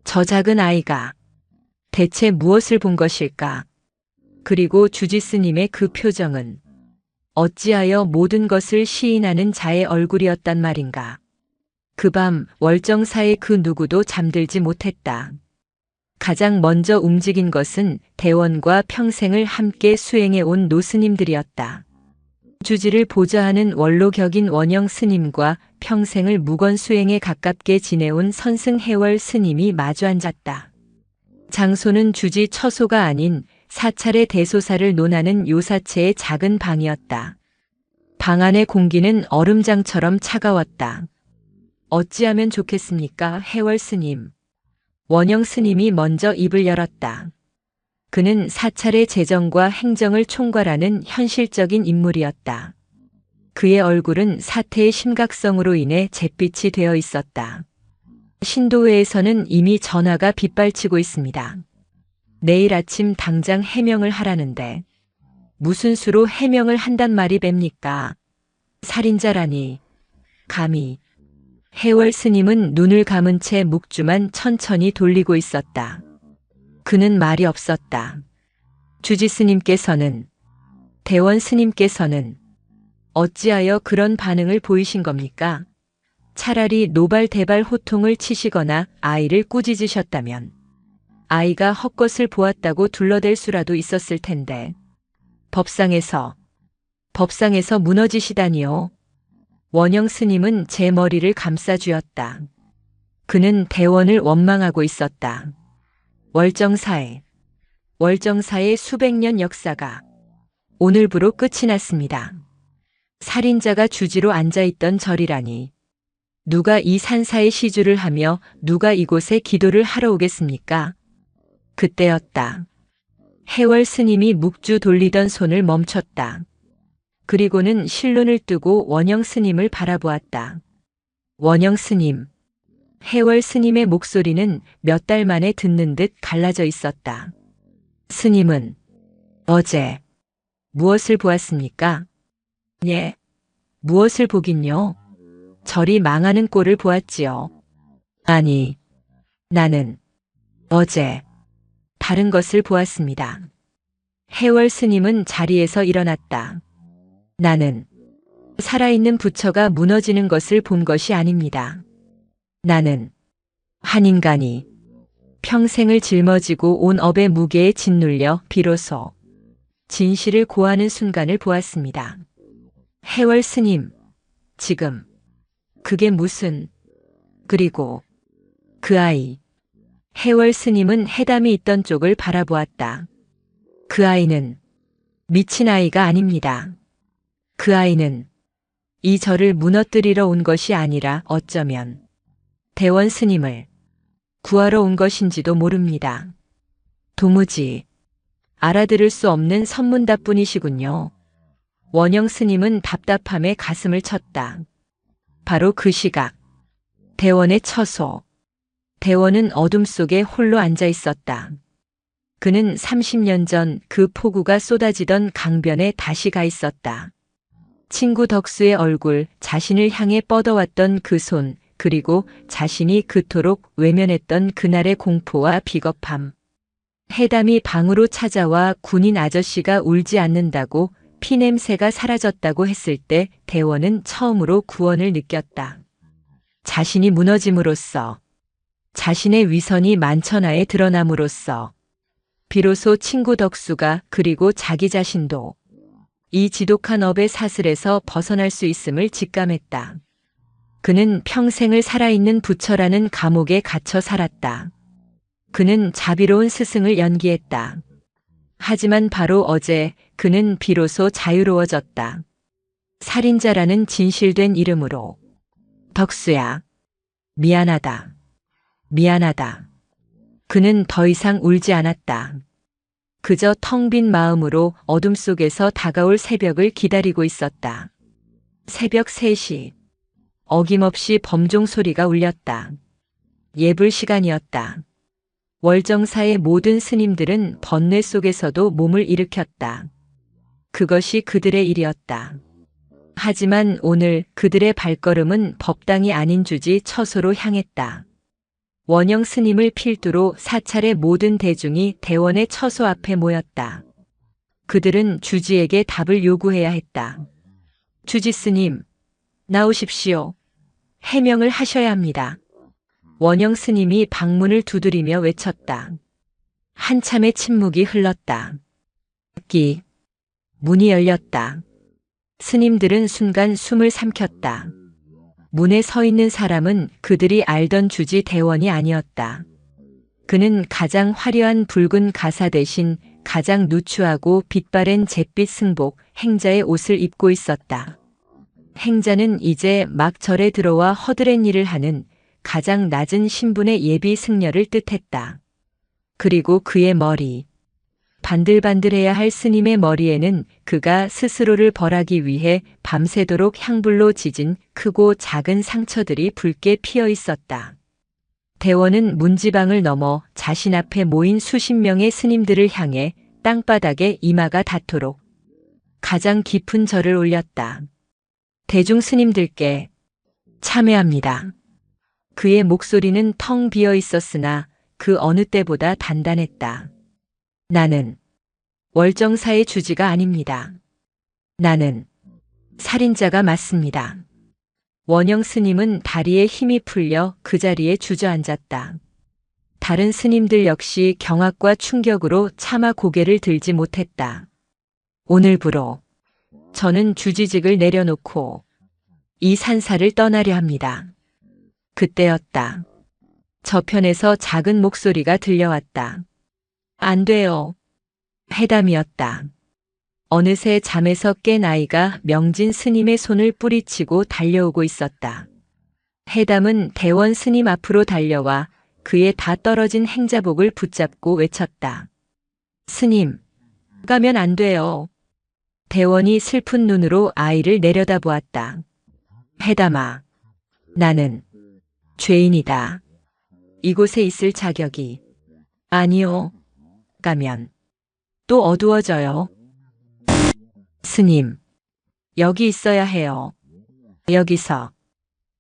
저 작은 아이가 대체 무엇을 본 것일까? 그리고 주지 스님의 그 표정은 어찌하여 모든 것을 시인하는 자의 얼굴이었단 말인가? 그 밤 월정사의 그 누구도 잠들지 못했다. 가장 먼저 움직인 것은 대원과 평생을 함께 수행해 온 노스님들이었다. 주지를 보좌하는 원로격인 원영 스님과 평생을 무건 수행에 가깝게 지내온 선승해월 스님이 마주 앉았다. 장소는 주지 처소가 아닌 사찰의 대소사를 논하는 요사체의 작은 방이었다. 방 안의 공기는 얼음장처럼 차가웠다. 어찌하면 좋겠습니까, 해월 스님? 원영 스님이 먼저 입을 열었다. 그는 사찰의 재정과 행정을 총괄하는 현실적인 인물이었다. 그의 얼굴은 사태의 심각성으로 인해 잿빛이 되어 있었다. 신도회에서는 이미 전화가 빗발치고 있습니다. 내일 아침 당장 해명을 하라는데 무슨 수로 해명을 한단 말이 뵙니까? 살인자라니. 감히. 해월 스님은 눈을 감은 채 묵주만 천천히 돌리고 있었다. 그는 말이 없었다. 주지 스님께서는, 대원 스님께서는 어찌하여 그런 반응을 보이신 겁니까? 차라리 노발대발 호통을 치시거나 아이를 꾸짖으셨다면 아이가 헛것을 보았다고 둘러댈 수라도 있었을 텐데 법상에서 무너지시다니요. 원영 스님은 제 머리를 감싸 쥐었다. 그는 대원을 원망하고 있었다. 월정사의 수백 년 역사가 오늘부로 끝이 났습니다. 살인자가 주지로 앉아있던 절이라니. 누가 이 산사의 시주를 하며 누가 이곳에 기도를 하러 오겠습니까? 그때였다. 해월 스님이 묵주 돌리던 손을 멈췄다. 그리고는 실눈을 뜨고 원영 스님을 바라보았다. 원영 스님. 해월 스님의 목소리는 몇 달 만에 듣는 듯 갈라져 있었다. 스님은 어제 무엇을 보았습니까? 예. 무엇을 보긴요? 절이 망하는 꼴을 보았지요. 아니, 나는 어제 다른 것을 보았습니다. 해월 스님은 자리에서 일어났다. 나는 살아있는 부처가 무너지는 것을 본 것이 아닙니다. 나는 한 인간이 평생을 짊어지고 온 업의 무게에 짓눌려 비로소 진실을 고하는 순간을 보았습니다. 해월 스님, 지금 그게 무슨... 그리고 그 아이. 해월 스님은 해담이 있던 쪽을 바라보았다. 그 아이는 미친 아이가 아닙니다. 그 아이는 이 절을 무너뜨리러 온 것이 아니라 어쩌면 대원 스님을 구하러 온 것인지도 모릅니다. 도무지 알아들을 수 없는 선문답뿐이시군요. 원영 스님은 답답함에 가슴을 쳤다. 바로 그 시각, 대원의 처소. 대원은 어둠 속에 홀로 앉아 있었다. 그는 30년 전 그 폭우가 쏟아지던 강변에 다시 가 있었다. 친구 덕수의 얼굴, 자신을 향해 뻗어왔던 그 손, 그리고 자신이 그토록 외면했던 그날의 공포와 비겁함. 해담이 방으로 찾아와 군인 아저씨가 울지 않는다고 피냄새가 사라졌다고 했을 때 대원은 처음으로 구원을 느꼈다. 자신이 무너짐으로써, 자신의 위선이 만천하에 드러남으로써 비로소 친구 덕수가 그리고 자기 자신도 이 지독한 업의 사슬에서 벗어날 수 있음을 직감했다. 그는 평생을 살아있는 부처라는 감옥에 갇혀 살았다. 그는 자비로운 스승을 연기했다. 하지만 바로 어제 그는 비로소 자유로워졌다. 살인자라는 진실된 이름으로. 덕수야, 미안하다. 미안하다. 그는 더 이상 울지 않았다. 그저 텅 빈 마음으로 어둠 속에서 다가올 새벽을 기다리고 있었다. 새벽 3시. 어김없이 범종 소리가 울렸다. 예불 시간이었다. 월정사의 모든 스님들은 번뇌 속에서도 몸을 일으켰다. 그것이 그들의 일이었다. 하지만 오늘 그들의 발걸음은 법당이 아닌 주지 처소로 향했다. 원영 스님을 필두로 사찰의 모든 대중이 대원의 처소 앞에 모였다. 그들은 주지에게 답을 요구해야 했다. 주지 스님, 나오십시오. 해명을 하셔야 합니다. 원영 스님이 방문을 두드리며 외쳤다. 한참의 침묵이 흘렀다. 문이 열렸다. 스님들은 순간 숨을 삼켰다. 문에 서 있는 사람은 그들이 알던 주지 대원이 아니었다. 그는 가장 화려한 붉은 가사 대신 가장 누추하고 빛바랜 잿빛 승복, 행자의 옷을 입고 있었다. 행자는 이제 막 절에 들어와 허드렛 일을 하는 가장 낮은 신분의 예비 승려를 뜻했다. 그리고 그의 머리. 반들반들해야 할 스님의 머리에는 그가 스스로를 벌하기 위해 밤새도록 향불로 지진 크고 작은 상처들이 붉게 피어 있었다. 대원은 문지방을 넘어 자신 앞에 모인 수십 명의 스님들을 향해 땅바닥에 이마가 닿도록 가장 깊은 절을 올렸다. 대중 스님들께 참회합니다. 그의 목소리는 텅 비어 있었으나 그 어느 때보다 단단했다. 나는 월정사의 주지가 아닙니다. 나는 살인자가 맞습니다. 원영 스님은 다리에 힘이 풀려 그 자리에 주저앉았다. 다른 스님들 역시 경악과 충격으로 차마 고개를 들지 못했다. 오늘부로 저는 주지직을 내려놓고 이 산사를 떠나려 합니다. 그때였다. 저편에서 작은 목소리가 들려왔다. 안 돼요. 해담이었다. 어느새 잠에서 깬 아이가 명진 스님의 손을 뿌리치고 달려오고 있었다. 해담은 대원 스님 앞으로 달려와 그의 다 떨어진 행자복을 붙잡고 외쳤다. 스님, 가면 안 돼요. 대원이 슬픈 눈으로 아이를 내려다보았다. 해담아, 나는 죄인이다. 이곳에 있을 자격이. 아니요. 가면 또 어두워져요. 스님, 여기 있어야 해요. 여기서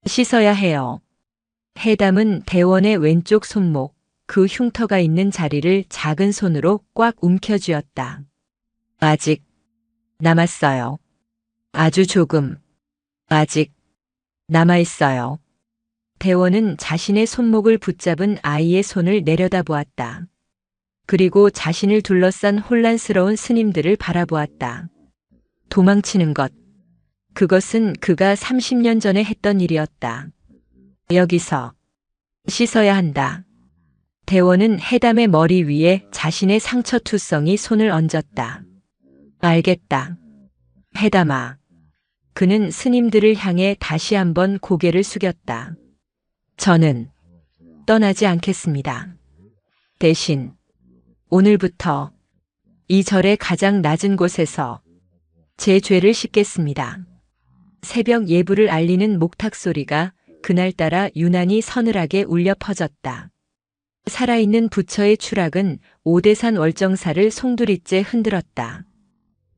씻어야 해요. 해담은 대원의 왼쪽 손목, 그 흉터가 있는 자리를 작은 손으로 꽉 움켜쥐었다. 아직 남았어요. 아주 조금. 아직 남아있어요. 대원은 자신의 손목을 붙잡은 아이의 손을 내려다보았다. 그리고 자신을 둘러싼 혼란스러운 스님들을 바라보았다. 도망치는 것. 그것은 그가 30년 전에 했던 일이었다. 여기서 씻어야 한다. 대원은 해담의 머리 위에 자신의 상처투성이 손을 얹었다. 알겠다. 해담아. 그는 스님들을 향해 다시 한번 고개를 숙였다. 저는 떠나지 않겠습니다. 대신 오늘부터 이 절의 가장 낮은 곳에서 제 죄를 씻겠습니다. 새벽 예불을 알리는 목탁 소리가 그날따라 유난히 서늘하게 울려 퍼졌다. 살아있는 부처의 추락은 오대산 월정사를 송두리째 흔들었다.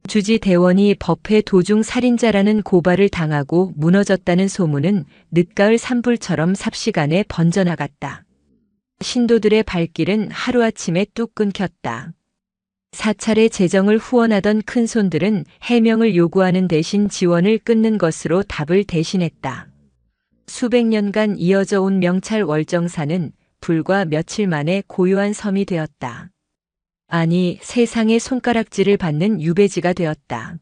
주지 대원이 법회 도중 살인자라는 고발을 당하고 무너졌다는 소문은 늦가을 산불처럼 삽시간에 번져나갔다. 신도들의 발길은 하루아침에 뚝 끊겼다. 사찰의 재정을 후원하던 큰손들은 해명을 요구하는 대신 지원을 끊는 것으로 답을 대신했다. 수백 년간 이어져 온 명찰 월정사는 불과 며칠 만에 고요한 섬이 되었다. 아니, 세상의 손가락질을 받는 유배지가 되었다.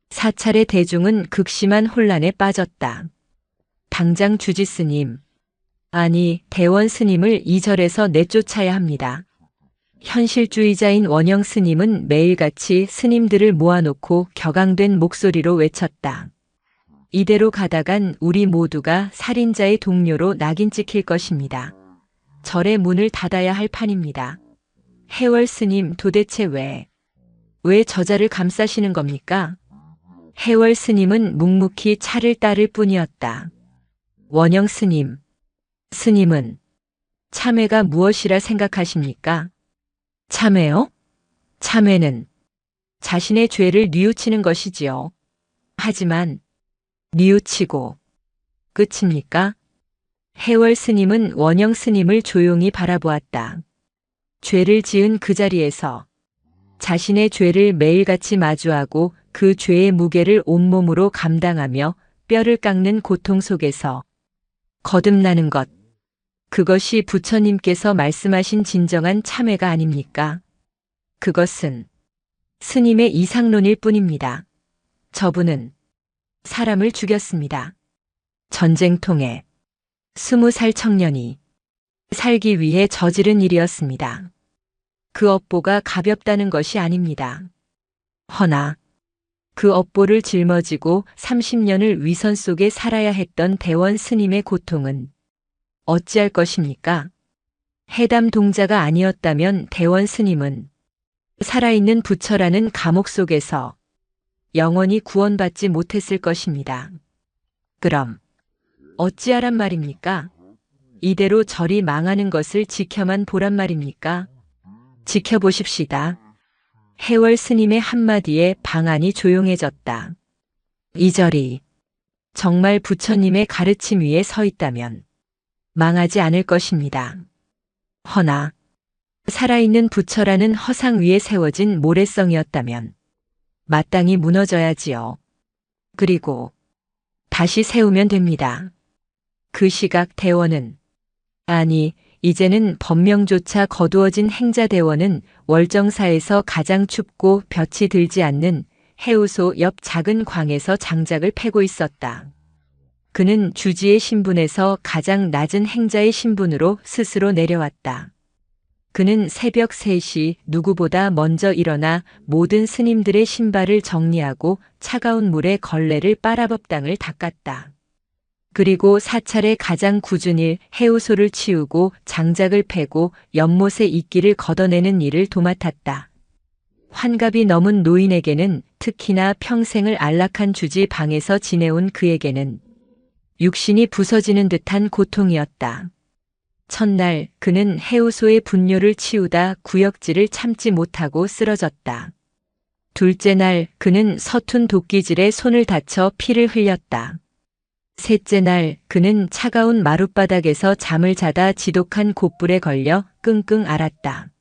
사찰의 대중은 극심한 혼란에 빠졌다. 당장 주지 스님, 아니 대원 스님을 이 절에서 내쫓아야 합니다. 현실주의자인 원영 스님은 매일같이 스님들을 모아놓고 격앙된 목소리로 외쳤다. 이대로 가다간 우리 모두가 살인자의 동료로 낙인 찍힐 것입니다. 절의 문을 닫아야 할 판입니다. 해월 스님 도대체 왜 저자를 감싸시는 겁니까? 해월 스님은 묵묵히 차를 따를 뿐이었다. 원영 스님, 스님은 참회가 무엇이라 생각하십니까? 참회요? 참회는 자신의 죄를 뉘우치는 것이지요. 하지만 뉘우치고 끝입니까? 해월 스님은 원영 스님을 조용히 바라보았다. 죄를 지은 그 자리에서 자신의 죄를 매일같이 마주하고 그 죄의 무게를 온몸으로 감당하며 뼈를 깎는 고통 속에서 거듭나는 것. 그것이 부처님께서 말씀하신 진정한 참회가 아닙니까? 그것은 스님의 이상론일 뿐입니다. 저분은 사람을 죽였습니다. 전쟁통에 20살 청년이 살기 위해 저지른 일이었습니다. 그 업보가 가볍다는 것이 아닙니다. 허나 그 업보를 짊어지고 30년을 위선 속에 살아야 했던 대원 스님의 고통은 어찌할 것입니까? 해담 동자가 아니었다면 대원 스님은 살아있는 부처라는 감옥 속에서 영원히 구원받지 못했을 것입니다. 그럼 어찌하란 말입니까? 이대로 절이 망하는 것을 지켜만 보란 말입니까? 지켜보십시다. 해월 스님의 한마디에 방안이 조용해졌다. 이 절이 정말 부처님의 가르침 위에 서 있다면 망하지 않을 것입니다. 허나 살아있는 부처라는 허상 위에 세워진 모래성이었다면 마땅히 무너져야지요. 그리고 다시 세우면 됩니다. 그 시각 대원은, 아니 이제는 법명조차 거두어진 행자대원은 월정사에서 가장 춥고 볕이 들지 않는 해우소 옆 작은 광에서 장작을 패고 있었다. 그는 주지의 신분에서 가장 낮은 행자의 신분으로 스스로 내려왔다. 그는 새벽 3시 누구보다 먼저 일어나 모든 스님들의 신발을 정리하고 차가운 물에 걸레를 빨아법당을 닦았다. 그리고 사찰의 가장 굳은 일 해우소를 치우고 장작을 패고 연못의 이끼를 걷어내는 일을 도맡았다. 환갑이 넘은 노인에게는, 특히나 평생을 안락한 주지 방에서 지내온 그에게는 육신이 부서지는 듯한 고통이었다. 첫날 그는 해우소의 분뇨를 치우다 구역질을 참지 못하고 쓰러졌다. 둘째 날 그는 서툰 도끼질에 손을 다쳐 피를 흘렸다. 셋째 날 그는 차가운 마룻바닥에서 잠을 자다 지독한 곶불에 걸려 끙끙 앓았다.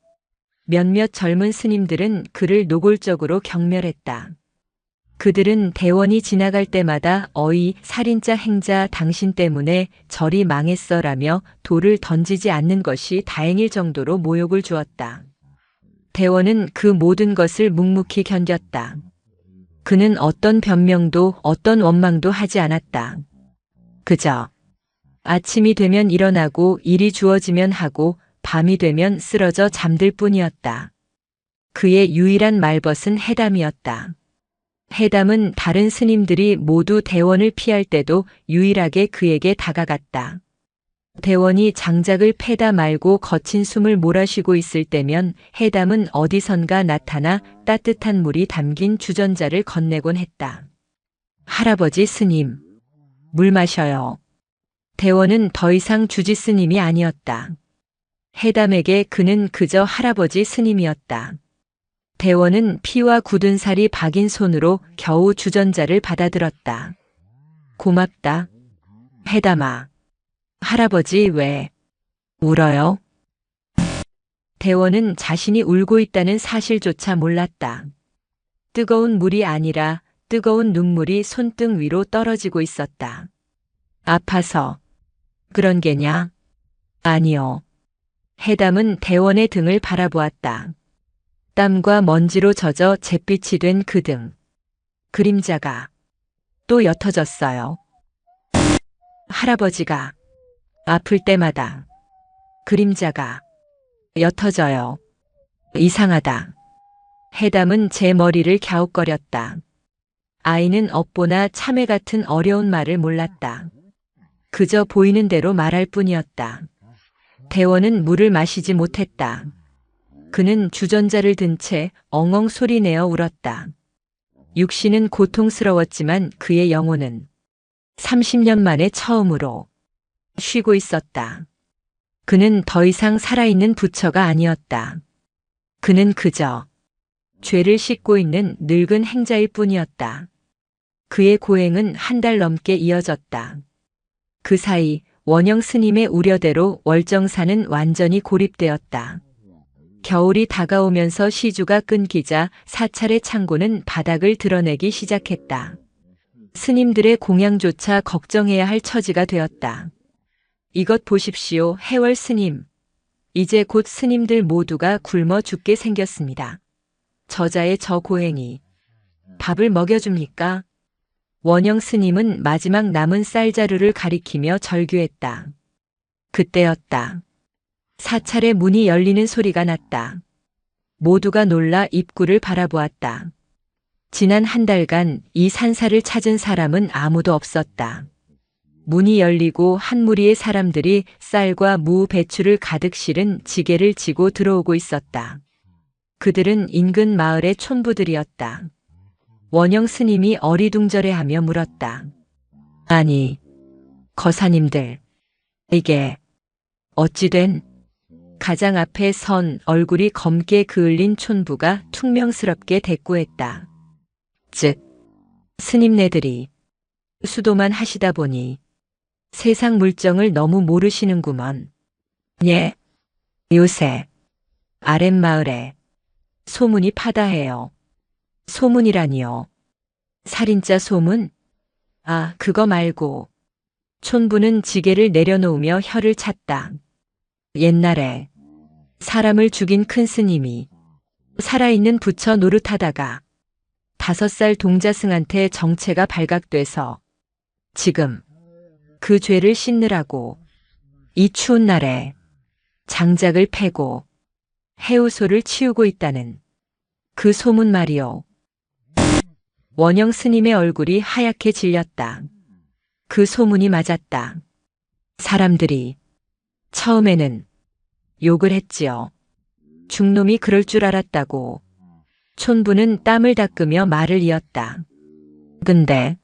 몇몇 젊은 스님들은 그를 노골적으로 경멸했다. 그들은 대원이 지나갈 때마다 어이 살인자 행자 당신 때문에 절이 망했어라며 돌을 던지지 않는 것이 다행일 정도로 모욕을 주었다. 대원은 그 모든 것을 묵묵히 견뎠다. 그는 어떤 변명도 어떤 원망도 하지 않았다. 그저 아침이 되면 일어나고 일이 주어지면 하고 밤이 되면 쓰러져 잠들 뿐이었다. 그의 유일한 말벗은 해담이었다. 해담은 다른 스님들이 모두 대원을 피할 때도 유일하게 그에게 다가갔다. 대원이 장작을 패다 말고 거친 숨을 몰아쉬고 있을 때면 해담은 어디선가 나타나 따뜻한 물이 담긴 주전자를 건네곤 했다. 할아버지 스님, 물 마셔요. 대원은 더 이상 주지 스님이 아니었다. 해담에게 그는 그저 할아버지 스님이었다. 대원은 피와 굳은 살이 박인 손으로 겨우 주전자를 받아들었다. 고맙다. 해담아. 할아버지 왜 울어요? 대원은 자신이 울고 있다는 사실조차 몰랐다. 뜨거운 물이 아니라 뜨거운 눈물이 손등 위로 떨어지고 있었다. 아파서 그런 게냐? 아니요. 해담은 대원의 등을 바라보았다. 땀과 먼지로 젖어 잿빛이 된 그 등. 그림자가 또 옅어졌어요. 할아버지가 아플 때마다 그림자가 옅어져요. 이상하다. 해담은 제 머리를 갸웃거렸다. 아이는 업보나 참회 같은 어려운 말을 몰랐다. 그저 보이는 대로 말할 뿐이었다. 대원은 물을 마시지 못했다. 그는 주전자를 든 채 엉엉 소리내어 울었다. 육신은 고통스러웠지만 그의 영혼은 30년 만에 처음으로 쉬고 있었다. 그는 더 이상 살아있는 부처가 아니었다. 그는 그저 죄를 씻고 있는 늙은 행자일 뿐이었다. 그의 고행은 한 달 넘게 이어졌다. 그 사이 원영 스님의 우려대로 월정사는 완전히 고립되었다. 겨울이 다가오면서 시주가 끊기자 사찰의 창고는 바닥을 드러내기 시작했다. 스님들의 공양조차 걱정해야 할 처지가 되었다. 이것 보십시오, 해월 스님. 이제 곧 스님들 모두가 굶어 죽게 생겼습니다. 저자의 저 고행이 밥을 먹여줍니까? 원영 스님은 마지막 남은 쌀자루를 가리키며 절규했다. 그때였다. 사찰의 문이 열리는 소리가 났다. 모두가 놀라 입구를 바라보았다. 지난 한 달간 이 산사를 찾은 사람은 아무도 없었다. 문이 열리고 한 무리의 사람들이 쌀과 무, 배추를 가득 실은 지게를 지고 들어오고 있었다. 그들은 인근 마을의 촌부들이었다. 원영 스님이 어리둥절해하며 물었다. 아니, 거사님들, 이게 어찌 된? 가장 앞에 선 얼굴이 검게 그을린 촌부가 퉁명스럽게 대꾸했다. 즉, 스님네들이 수도만 하시다 보니 세상 물정을 너무 모르시는구먼. 예, 요새 아랫마을에 소문이 파다해요. 소문이라니요. 살인자 소문? 아, 그거 말고. 촌부는 지게를 내려놓으며 혀를 찼다. 옛날에 사람을 죽인 큰 스님이 살아있는 부처 노릇하다가 5살 동자승한테 정체가 발각돼서 지금 그 죄를 씻느라고 이 추운 날에 장작을 패고 해우소를 치우고 있다는 그 소문 말이요. 원영 스님의 얼굴이 하얗게 질렸다. 그 소문이 맞았다. 사람들이 처음에는 욕을 했지요. 중놈이 그럴 줄 알았다고. 촌부는 땀을 닦으며 말을 이었다. 근데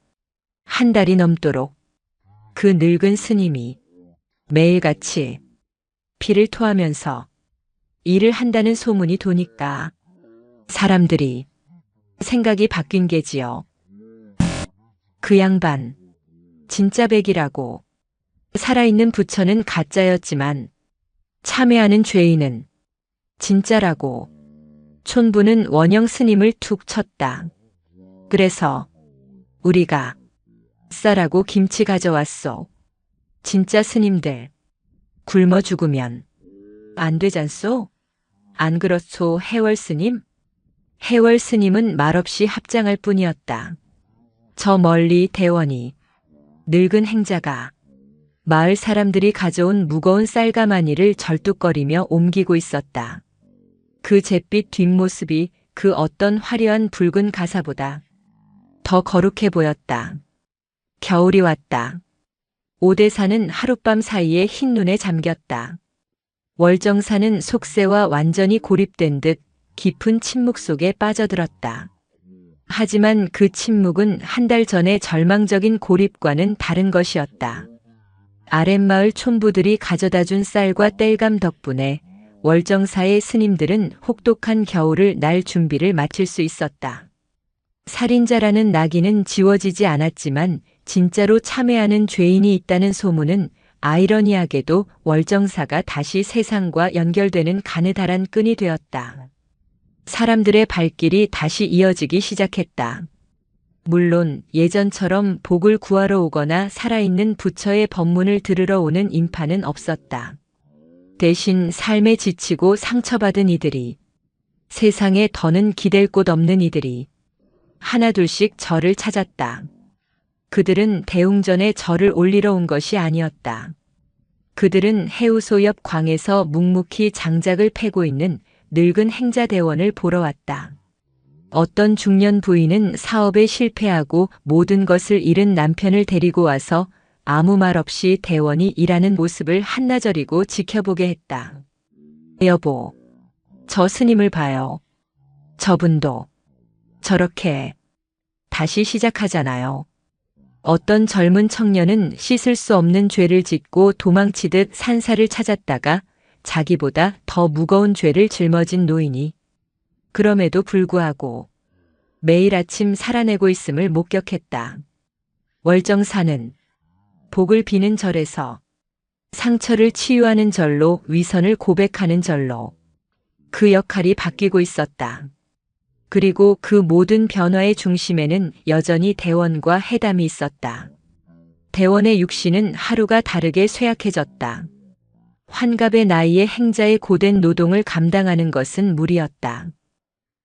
한 달이 넘도록 그 늙은 스님이 매일같이 피를 토하면서 일을 한다는 소문이 도니까 사람들이 생각이 바뀐 게지요. 그 양반, 진짜 백이라고. 살아있는 부처는 가짜였지만 참회하는 죄인은 진짜라고. 촌부는 원영 스님을 툭 쳤다. 그래서 우리가 쌀하고 김치 가져왔소. 진짜 스님들 굶어 죽으면 안 되잖소? 안 그렇소, 해월 스님? 해월 스님은 말없이 합장할 뿐이었다. 저 멀리 대원이 늙은 행자가 마을 사람들이 가져온 무거운 쌀가마니를 절뚝거리며 옮기고 있었다. 그 잿빛 뒷모습이 그 어떤 화려한 붉은 가사보다 더 거룩해 보였다. 겨울이 왔다. 오대산은 하룻밤 사이에 흰눈에 잠겼다. 월정사는 속세와 완전히 고립된 듯 깊은 침묵 속에 빠져들었다. 하지만 그 침묵은 한 달 전의 절망적인 고립과는 다른 것이었다. 아랫마을 촌부들이 가져다준 쌀과 땔감 덕분에 월정사의 스님들은 혹독한 겨울을 날 준비를 마칠 수 있었다. 살인자라는 낙인은 지워지지 않았지만 진짜로 참회하는 죄인이 있다는 소문은 아이러니하게도 월정사가 다시 세상과 연결되는 가느다란 끈이 되었다. 사람들의 발길이 다시 이어지기 시작했다. 물론 예전처럼 복을 구하러 오거나 살아있는 부처의 법문을 들으러 오는 인파는 없었다. 대신 삶에 지치고 상처받은 이들이, 세상에 더는 기댈 곳 없는 이들이 하나둘씩 절을 찾았다. 그들은 대웅전에 절을 올리러 온 것이 아니었다. 그들은 해우소 옆 광에서 묵묵히 장작을 패고 있는 늙은 행자대원을 보러 왔다. 어떤 중년 부인은 사업에 실패하고 모든 것을 잃은 남편을 데리고 와서 아무 말 없이 대원이 일하는 모습을 한나절이고 지켜보게 했다. 여보, 저 스님을 봐요. 저분도 저렇게 다시 시작하잖아요. 어떤 젊은 청년은 씻을 수 없는 죄를 짓고 도망치듯 산사를 찾았다가 자기보다 더 무거운 죄를 짊어진 노인이 그럼에도 불구하고 매일 아침 살아내고 있음을 목격했다. 월정사는 복을 비는 절에서 상처를 치유하는 절로 위선을 고백하는 절로 그 역할이 바뀌고 있었다. 그리고 그 모든 변화의 중심에는 여전히 대원과 해담이 있었다. 대원의 육신은 하루가 다르게 쇠약해졌다. 환갑의 나이에 행자의 고된 노동을 감당하는 것은 무리였다.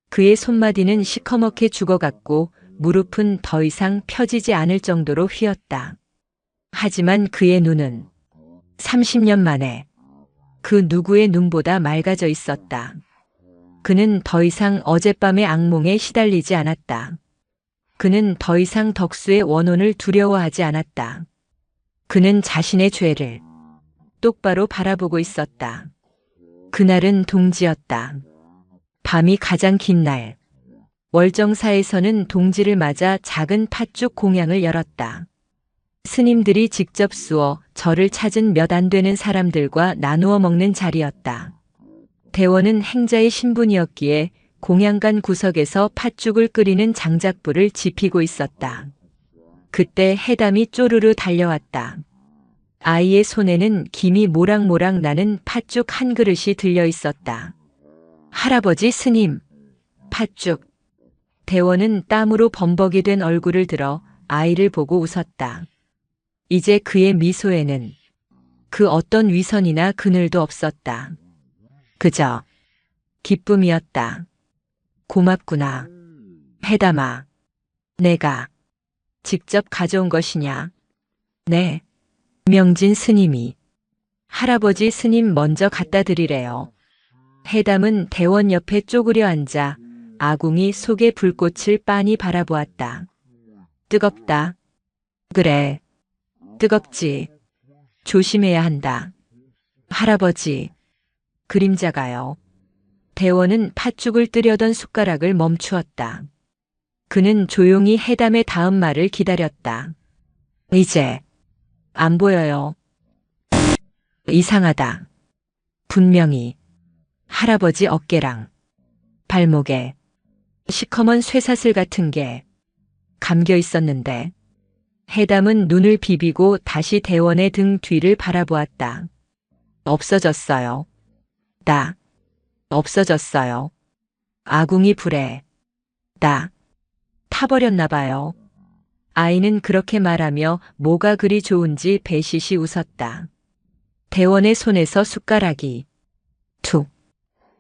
그의 손마디는 시커멓게 죽어갔고 무릎은 더 이상 펴지지 않을 정도로 휘었다. 하지만 그의 눈은 30년 만에 그 누구의 눈보다 맑아져 있었다. 그는 더 이상 어젯밤의 악몽에 시달리지 않았다. 그는 더 이상 덕수의 원혼을 두려워하지 않았다. 그는 자신의 죄를 똑바로 바라보고 있었다. 그날은 동지였다. 밤이 가장 긴 날. 월정사에서는 동지를 맞아 작은 팥죽 공양을 열었다. 스님들이 직접 쑤어 절을 찾은 몇 안 되는 사람들과 나누어 먹는 자리였다. 대원은 행자의 신분이었기에 공양간 구석에서 팥죽을 끓이는 장작불을 지피고 있었다. 그때 해담이 쪼르르 달려왔다. 아이의 손에는 김이 모락모락 나는 팥죽 한 그릇이 들려 있었다. 할아버지 스님, 팥죽. 대원은 땀으로 범벅이 된 얼굴을 들어 아이를 보고 웃었다. 이제 그의 미소에는 그 어떤 위선이나 그늘도 없었다. 그저 기쁨이었다. 고맙구나. 해담아. 내가 직접 가져온 것이냐? 네. 명진 스님이. 할아버지 스님 먼저 갖다 드리래요. 해담은 대원 옆에 쪼그려 앉아 아궁이 속의 불꽃을 빤히 바라보았다. 뜨겁다. 그래. 뜨겁지. 조심해야 한다. 할아버지. 그림자가요. 대원은 팥죽을 뜨려던 숟가락을 멈추었다. 그는 조용히 해담의 다음 말을 기다렸다. 이제 안 보여요. 이상하다. 분명히 할아버지 어깨랑 발목에 시커먼 쇠사슬 같은 게 감겨 있었는데 해담은 눈을 비비고 다시 대원의 등 뒤를 바라보았다. 없어졌어요. 없어졌어요. 아궁이 불에 타버렸나 봐요. 아이는 그렇게 말하며 뭐가 그리 좋은지 배시시 웃었다. 대원의 손에서 숟가락이 툭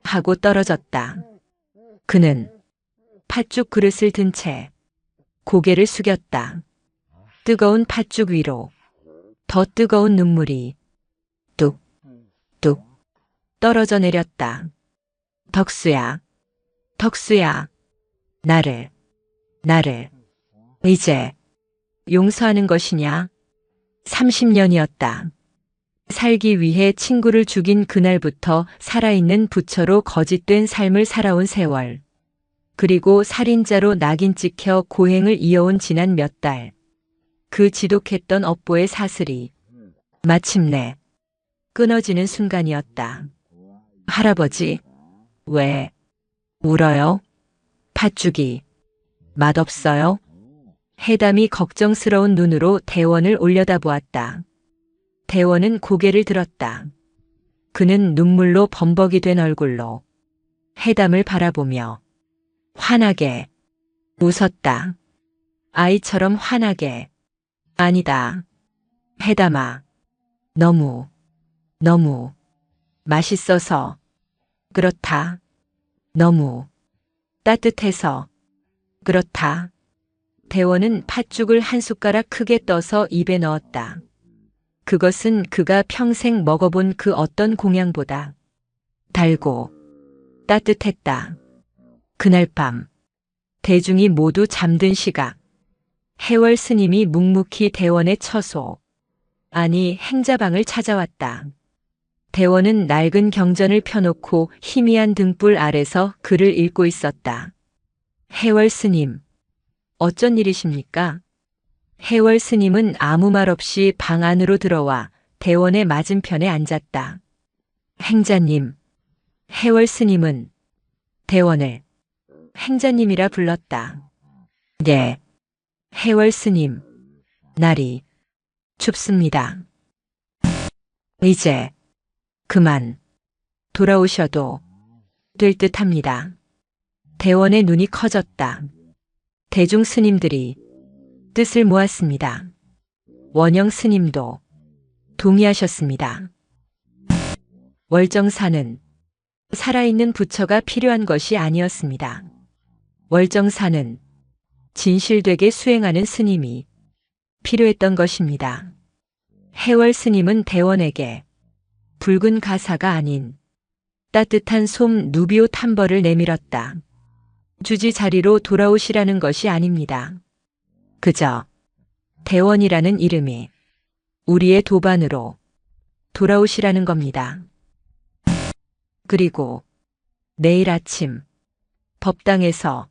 하고 떨어졌다. 그는 팥죽 그릇을 든 채 고개를 숙였다. 뜨거운 팥죽 위로 더 뜨거운 눈물이 뚝뚝 떨어져 내렸다. 덕수야, 덕수야, 나를 이제 용서하는 것이냐? 30년이었다. 살기 위해 친구를 죽인 그날부터 살아있는 부처로 거짓된 삶을 살아온 세월. 그리고 살인자로 낙인 찍혀 고행을 이어온 지난 몇 달. 그 지독했던 업보의 사슬이 마침내 끊어지는 순간이었다. 할아버지, 왜 울어요? 팥죽이 맛없어요? 해담이 걱정스러운 눈으로 대원을 올려다보았다. 대원은 고개를 들었다. 그는 눈물로 범벅이 된 얼굴로 해담을 바라보며 환하게 웃었다. 아이처럼 환하게. 아니다. 해담아. 너무 맛있어서 그렇다. 너무 따뜻해서 그렇다. 대원은 팥죽을 한 숟가락 크게 떠서 입에 넣었다. 그것은 그가 평생 먹어본 그 어떤 공양보다 달고 따뜻했다. 그날 밤 대중이 모두 잠든 시각. 해월 스님이 묵묵히 대원의 처소, 아니 행자방을 찾아왔다. 대원은 낡은 경전을 펴놓고 희미한 등불 아래서 글을 읽고 있었다. 해월 스님, 어쩐 일이십니까? 해월 스님은 아무 말 없이 방 안으로 들어와 대원의 맞은편에 앉았다. 행자님, 해월 스님은 대원을 행자님이라 불렀다. 예, 해월 스님, 날이 춥습니다. 이제 그만 돌아오셔도 될 듯합니다. 대원의 눈이 커졌다. 대중 스님들이 뜻을 모았습니다. 원영 스님도 동의하셨습니다. 월정사는 살아있는 부처가 필요한 것이 아니었습니다. 월정사는 진실되게 수행하는 스님이 필요했던 것입니다. 해월 스님은 대원에게 붉은 가사가 아닌 따뜻한 솜 누비오 탐벌을 내밀었다. 주지 자리로 돌아오시라는 것이 아닙니다. 그저 대원이라는 이름이 우리의 도반으로 돌아오시라는 겁니다. 그리고 내일 아침 법당에서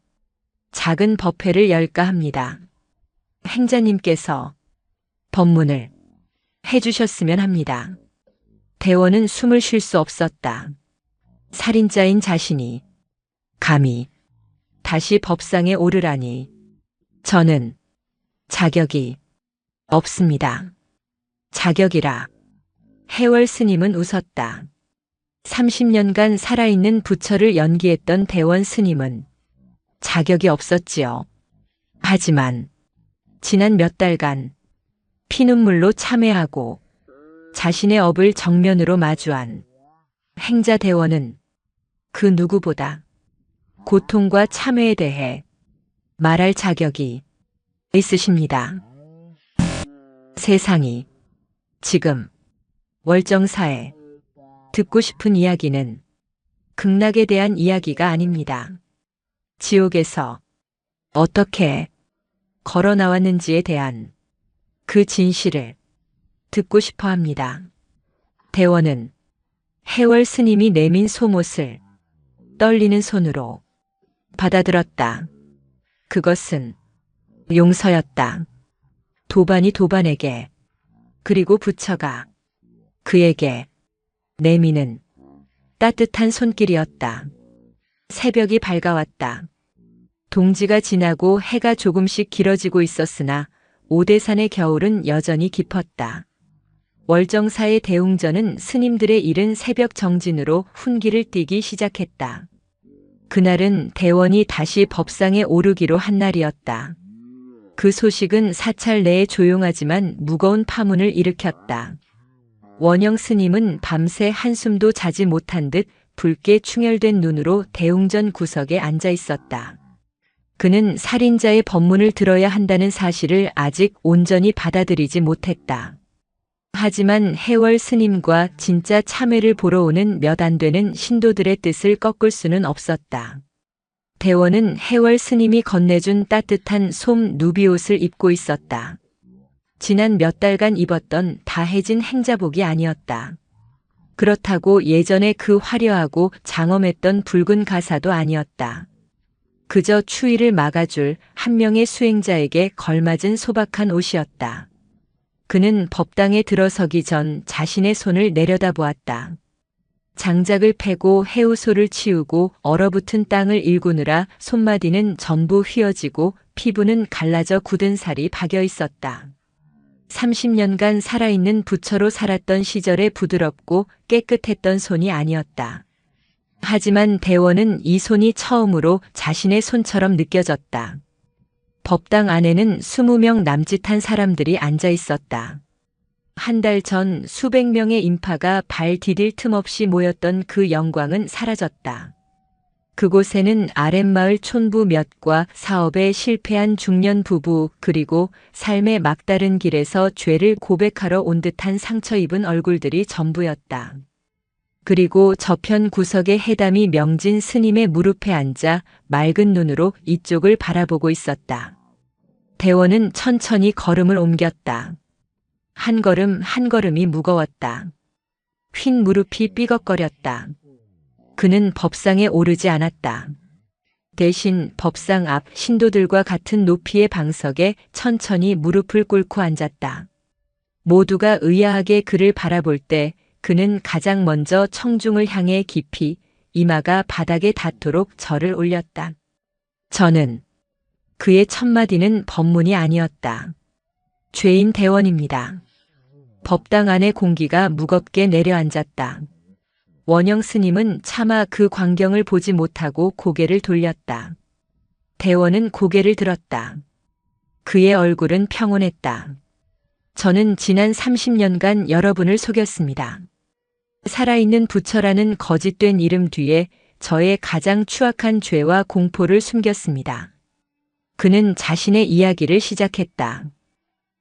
작은 법회를 열까 합니다. 행자님께서 법문을 해주셨으면 합니다. 대원은 숨을 쉴 수 없었다. 살인자인 자신이 감히 다시 법상에 오르라니 저는 자격이 없습니다. 자격이라. 해월 스님은 웃었다. 30년간 살아있는 부처를 연기했던 대원 스님은 자격이 없었지요. 하지만 지난 몇 달간 피눈물로 참회하고 자신의 업을 정면으로 마주한 행자 대원은 그 누구보다 고통과 참회에 대해 말할 자격이 있으십니다. 세상이 지금 월정사에 듣고 싶은 이야기는 극락에 대한 이야기가 아닙니다. 지옥에서 어떻게 걸어 나왔는지에 대한 그 진실을 듣고 싶어 합니다. 대원은 해월 스님이 내민 속옷을 떨리는 손으로 받아들었다. 그것은 용서였다. 도반이 도반에게, 그리고 부처가 그에게 내미는 따뜻한 손길이었다. 새벽이 밝아왔다. 동지가 지나고 해가 조금씩 길어지고 있었으나 오대산의 겨울은 여전히 깊었다. 월정사의 대웅전은 스님들의 이른 새벽 정진으로 훈기를 띠기 시작했다. 그날은 대원이 다시 법상에 오르기로 한 날이었다. 그 소식은 사찰 내에 조용하지만 무거운 파문을 일으켰다. 원영 스님은 밤새 한숨도 자지 못한 듯 붉게 충혈된 눈으로 대웅전 구석에 앉아 있었다. 그는 살인자의 법문을 들어야 한다는 사실을 아직 온전히 받아들이지 못했다. 하지만 해월 스님과 진짜 참회를 보러 오는 몇 안 되는 신도들의 뜻을 꺾을 수는 없었다. 대원은 해월 스님이 건네준 따뜻한 솜 누비옷을 입고 있었다. 지난 몇 달간 입었던 다해진 행자복이 아니었다. 그렇다고 예전에 그 화려하고 장엄했던 붉은 가사도 아니었다. 그저 추위를 막아줄 한 명의 수행자에게 걸맞은 소박한 옷이었다. 그는 법당에 들어서기 전 자신의 손을 내려다보았다. 장작을 패고 해우소를 치우고 얼어붙은 땅을 일구느라 손마디는 전부 휘어지고 피부는 갈라져 굳은 살이 박여 있었다. 30년간 살아있는 부처로 살았던 시절의 부드럽고 깨끗했던 손이 아니었다. 하지만 대원은 이 손이 처음으로 자신의 손처럼 느껴졌다. 법당 안에는 20명 남짓한 사람들이 앉아 있었다. 한 달 전 수백 명의 인파가 발 디딜 틈 없이 모였던 그 영광은 사라졌다. 그곳에는 아랫마을 촌부 몇과 사업에 실패한 중년 부부 그리고 삶의 막다른 길에서 죄를 고백하러 온 듯한 상처 입은 얼굴들이 전부였다. 그리고 저편 구석의 해담이 명진 스님의 무릎에 앉아 맑은 눈으로 이쪽을 바라보고 있었다. 대원은 천천히 걸음을 옮겼다. 한 걸음 한 걸음이 무거웠다. 휜 무릎이 삐걱거렸다. 그는 법상에 오르지 않았다. 대신 법상 앞 신도들과 같은 높이의 방석에 천천히 무릎을 꿇고 앉았다. 모두가 의아하게 그를 바라볼 때 그는 가장 먼저 청중을 향해 깊이 이마가 바닥에 닿도록 절을 올렸다. 저는 그의 첫마디는 법문이 아니었다. 죄인 대원입니다. 법당 안의 공기가 무겁게 내려앉았다. 원영 스님은 차마 그 광경을 보지 못하고 고개를 돌렸다. 대원은 고개를 들었다. 그의 얼굴은 평온했다. 저는 지난 30년간 여러분을 속였습니다. 살아있는 부처라는 거짓된 이름 뒤에 저의 가장 추악한 죄와 공포를 숨겼습니다. 그는 자신의 이야기를 시작했다.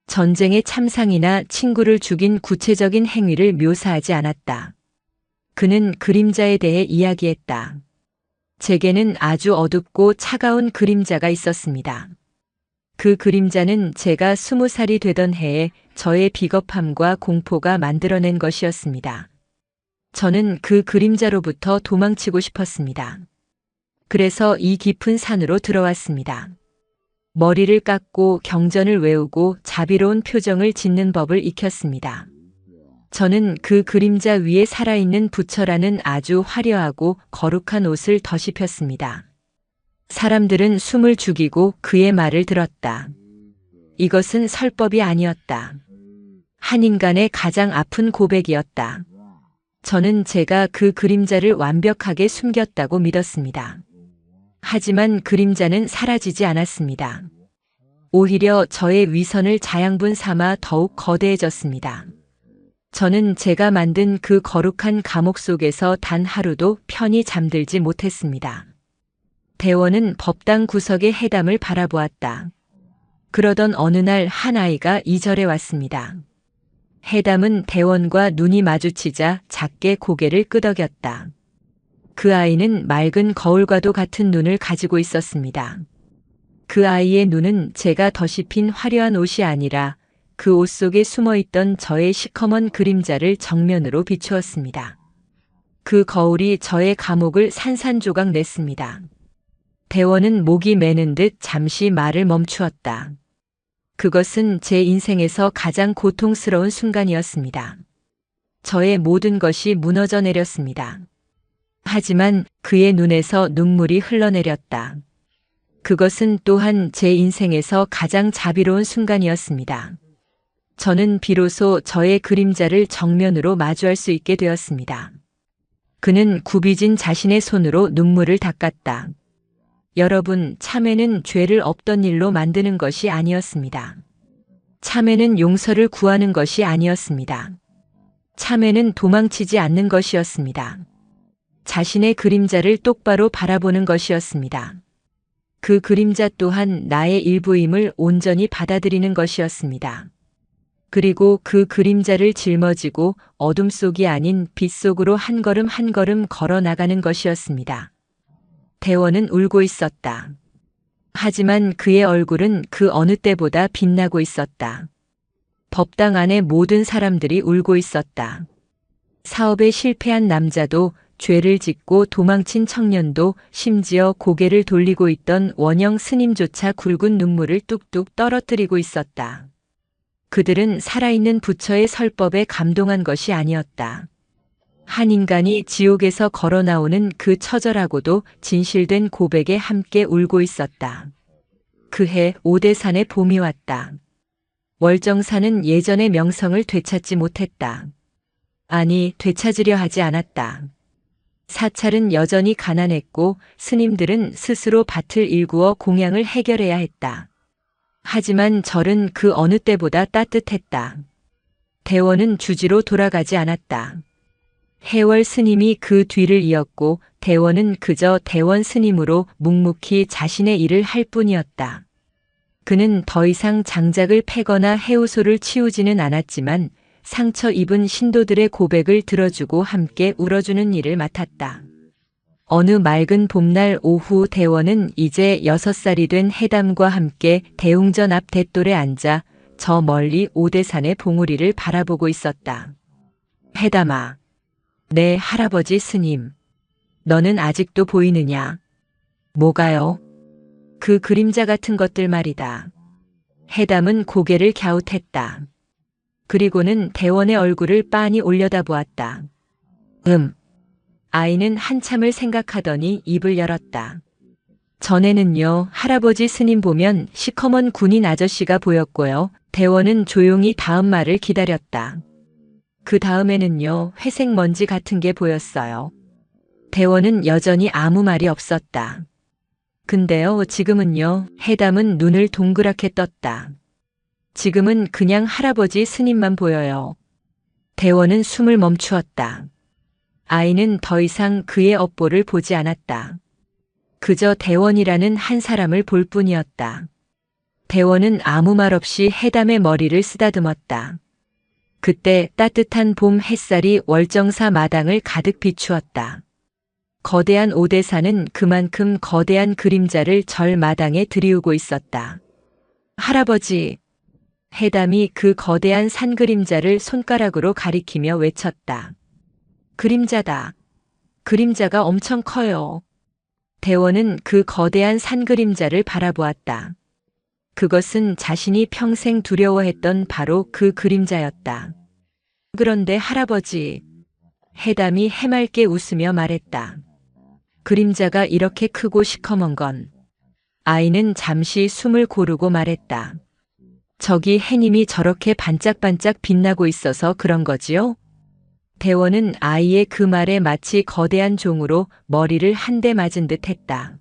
전쟁의 참상이나 친구를 죽인 구체적인 행위를 묘사하지 않았다. 그는 그림자에 대해 이야기했다. 제게는 아주 어둡고 차가운 그림자가 있었습니다. 그 그림자는 제가 20살이 되던 해에 저의 비겁함과 공포가 만들어낸 것이었습니다. 저는 그 그림자로부터 도망치고 싶었습니다. 그래서 이 깊은 산으로 들어왔습니다. 머리를 깎고 경전을 외우고 자비로운 표정을 짓는 법을 익혔습니다. 저는 그 그림자 위에 살아있는 부처라는 아주 화려하고 거룩한 옷을 덧입혔습니다. 사람들은 숨을 죽이고 그의 말을 들었다. 이것은 설법이 아니었다. 한 인간의 가장 아픈 고백이었다. 저는 제가 그 그림자를 완벽하게 숨겼다고 믿었습니다. 하지만 그림자는 사라지지 않았습니다. 오히려 저의 위선을 자양분 삼아 더욱 거대해졌습니다. 저는 제가 만든 그 거룩한 감옥 속에서 단 하루도 편히 잠들지 못했습니다. 대원은 법당 구석의 해담을 바라보았다. 그러던 어느 날 한 아이가 이 절에 왔습니다. 해담은 대원과 눈이 마주치자 작게 고개를 끄덕였다. 그 아이는 맑은 거울과도 같은 눈을 가지고 있었습니다. 그 아이의 눈은 제가 덧입힌 화려한 옷이 아니라 그 옷 속에 숨어있던 저의 시커먼 그림자를 정면으로 비추었습니다. 그 거울이 저의 감옥을 산산조각 냈습니다. 대원은 목이 메는 듯 잠시 말을 멈추었다. 그것은 제 인생에서 가장 고통스러운 순간이었습니다. 저의 모든 것이 무너져 내렸습니다. 하지만 그의 눈에서 눈물이 흘러내렸다. 그것은 또한 제 인생에서 가장 자비로운 순간이었습니다. 저는 비로소 저의 그림자를 정면으로 마주할 수 있게 되었습니다. 그는 굽이진 자신의 손으로 눈물을 닦았다. 여러분, 참회는 죄를 없던 일로 만드는 것이 아니었습니다. 참회는 용서를 구하는 것이 아니었습니다. 참회는 도망치지 않는 것이었습니다. 자신의 그림자를 똑바로 바라보는 것이었습니다. 그 그림자 또한 나의 일부임을 온전히 받아들이는 것이었습니다. 그리고 그 그림자를 짊어지고 어둠 속이 아닌 빛 속으로 한 걸음 한 걸음 걸어 나가는 것이었습니다. 대원은 울고 있었다. 하지만 그의 얼굴은 그 어느 때보다 빛나고 있었다. 법당 안의 모든 사람들이 울고 있었다. 사업에 실패한 남자도, 죄를 짓고 도망친 청년도, 심지어 고개를 돌리고 있던 원영 스님조차 굵은 눈물을 뚝뚝 떨어뜨리고 있었다. 그들은 살아있는 부처의 설법에 감동한 것이 아니었다. 한 인간이 지옥에서 걸어 나오는 그 처절하고도 진실된 고백에 함께 울고 있었다. 그해 오대산의 봄이 왔다. 월정사는 예전의 명성을 되찾지 못했다. 아니, 되찾으려 하지 않았다. 사찰은 여전히 가난했고 스님들은 스스로 밭을 일구어 공양을 해결해야 했다. 하지만 절은 그 어느 때보다 따뜻했다. 대원은 주지로 돌아가지 않았다. 해월 스님이 그 뒤를 이었고 대원은 그저 대원 스님으로 묵묵히 자신의 일을 할 뿐이었다. 그는 더 이상 장작을 패거나 해우소를 치우지는 않았지만 상처 입은 신도들의 고백을 들어주고 함께 울어주는 일을 맡았다. 어느 맑은 봄날 오후 대원은 이제 6살이 된 해담과 함께 대웅전 앞 돛돌에 앉아 저 멀리 오대산의 봉우리를 바라보고 있었다. 해담아, 내 할아버지 스님, 너는 아직도 보이느냐? 뭐가요? 그 그림자 같은 것들 말이다. 해담은 고개를 갸웃했다. 그리고는 대원의 얼굴을 빤히 올려다보았다. 아이는 한참을 생각하더니 입을 열었다. 전에는요, 할아버지 스님 보면 시커먼 군인 아저씨가 보였고요. 대원은 조용히 다음 말을 기다렸다. 그 다음에는요, 회색 먼지 같은 게 보였어요. 대원은 여전히 아무 말이 없었다. 근데요, 지금은요, 해담은 눈을 동그랗게 떴다. 지금은 그냥 할아버지 스님만 보여요. 대원은 숨을 멈추었다. 아이는 더 이상 그의 업보를 보지 않았다. 그저 대원이라는 한 사람을 볼 뿐이었다. 대원은 아무 말 없이 해담의 머리를 쓰다듬었다. 그때 따뜻한 봄 햇살이 월정사 마당을 가득 비추었다. 거대한 오대산은 그만큼 거대한 그림자를 절 마당에 들이우고 있었다. 할아버지! 해담이 그 거대한 산 그림자를 손가락으로 가리키며 외쳤다. 그림자다. 그림자가 엄청 커요. 대원은 그 거대한 산 그림자를 바라보았다. 그것은 자신이 평생 두려워했던 바로 그 그림자였다. 그런데 할아버지, 해담이 해맑게 웃으며 말했다. 그림자가 이렇게 크고 시커먼 건. 아이는 잠시 숨을 고르고 말했다. 저기 해님이 저렇게 반짝반짝 빛나고 있어서 그런 거지요? 대원은 아이의 그 말에 마치 거대한 종으로 머리를 한 대 맞은 듯 했다.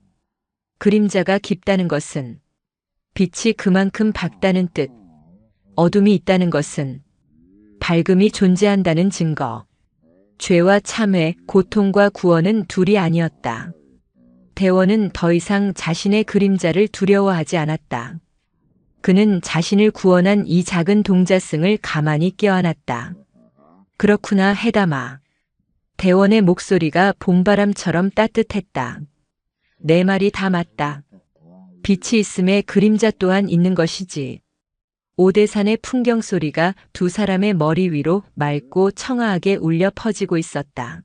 그림자가 깊다는 것은 빛이 그만큼 밝다는 뜻, 어둠이 있다는 것은 밝음이 존재한다는 증거. 죄와 참회, 고통과 구원은 둘이 아니었다. 대원은 더 이상 자신의 그림자를 두려워하지 않았다. 그는 자신을 구원한 이 작은 동자승을 가만히 껴안았다. 그렇구나, 해담아. 대원의 목소리가 봄바람처럼 따뜻했다. 내 말이 다 맞다. 빛이 있음에 그림자 또한 있는 것이지. 오대산의 풍경 소리가 두 사람의 머리 위로 맑고 청아하게 울려 퍼지고 있었다.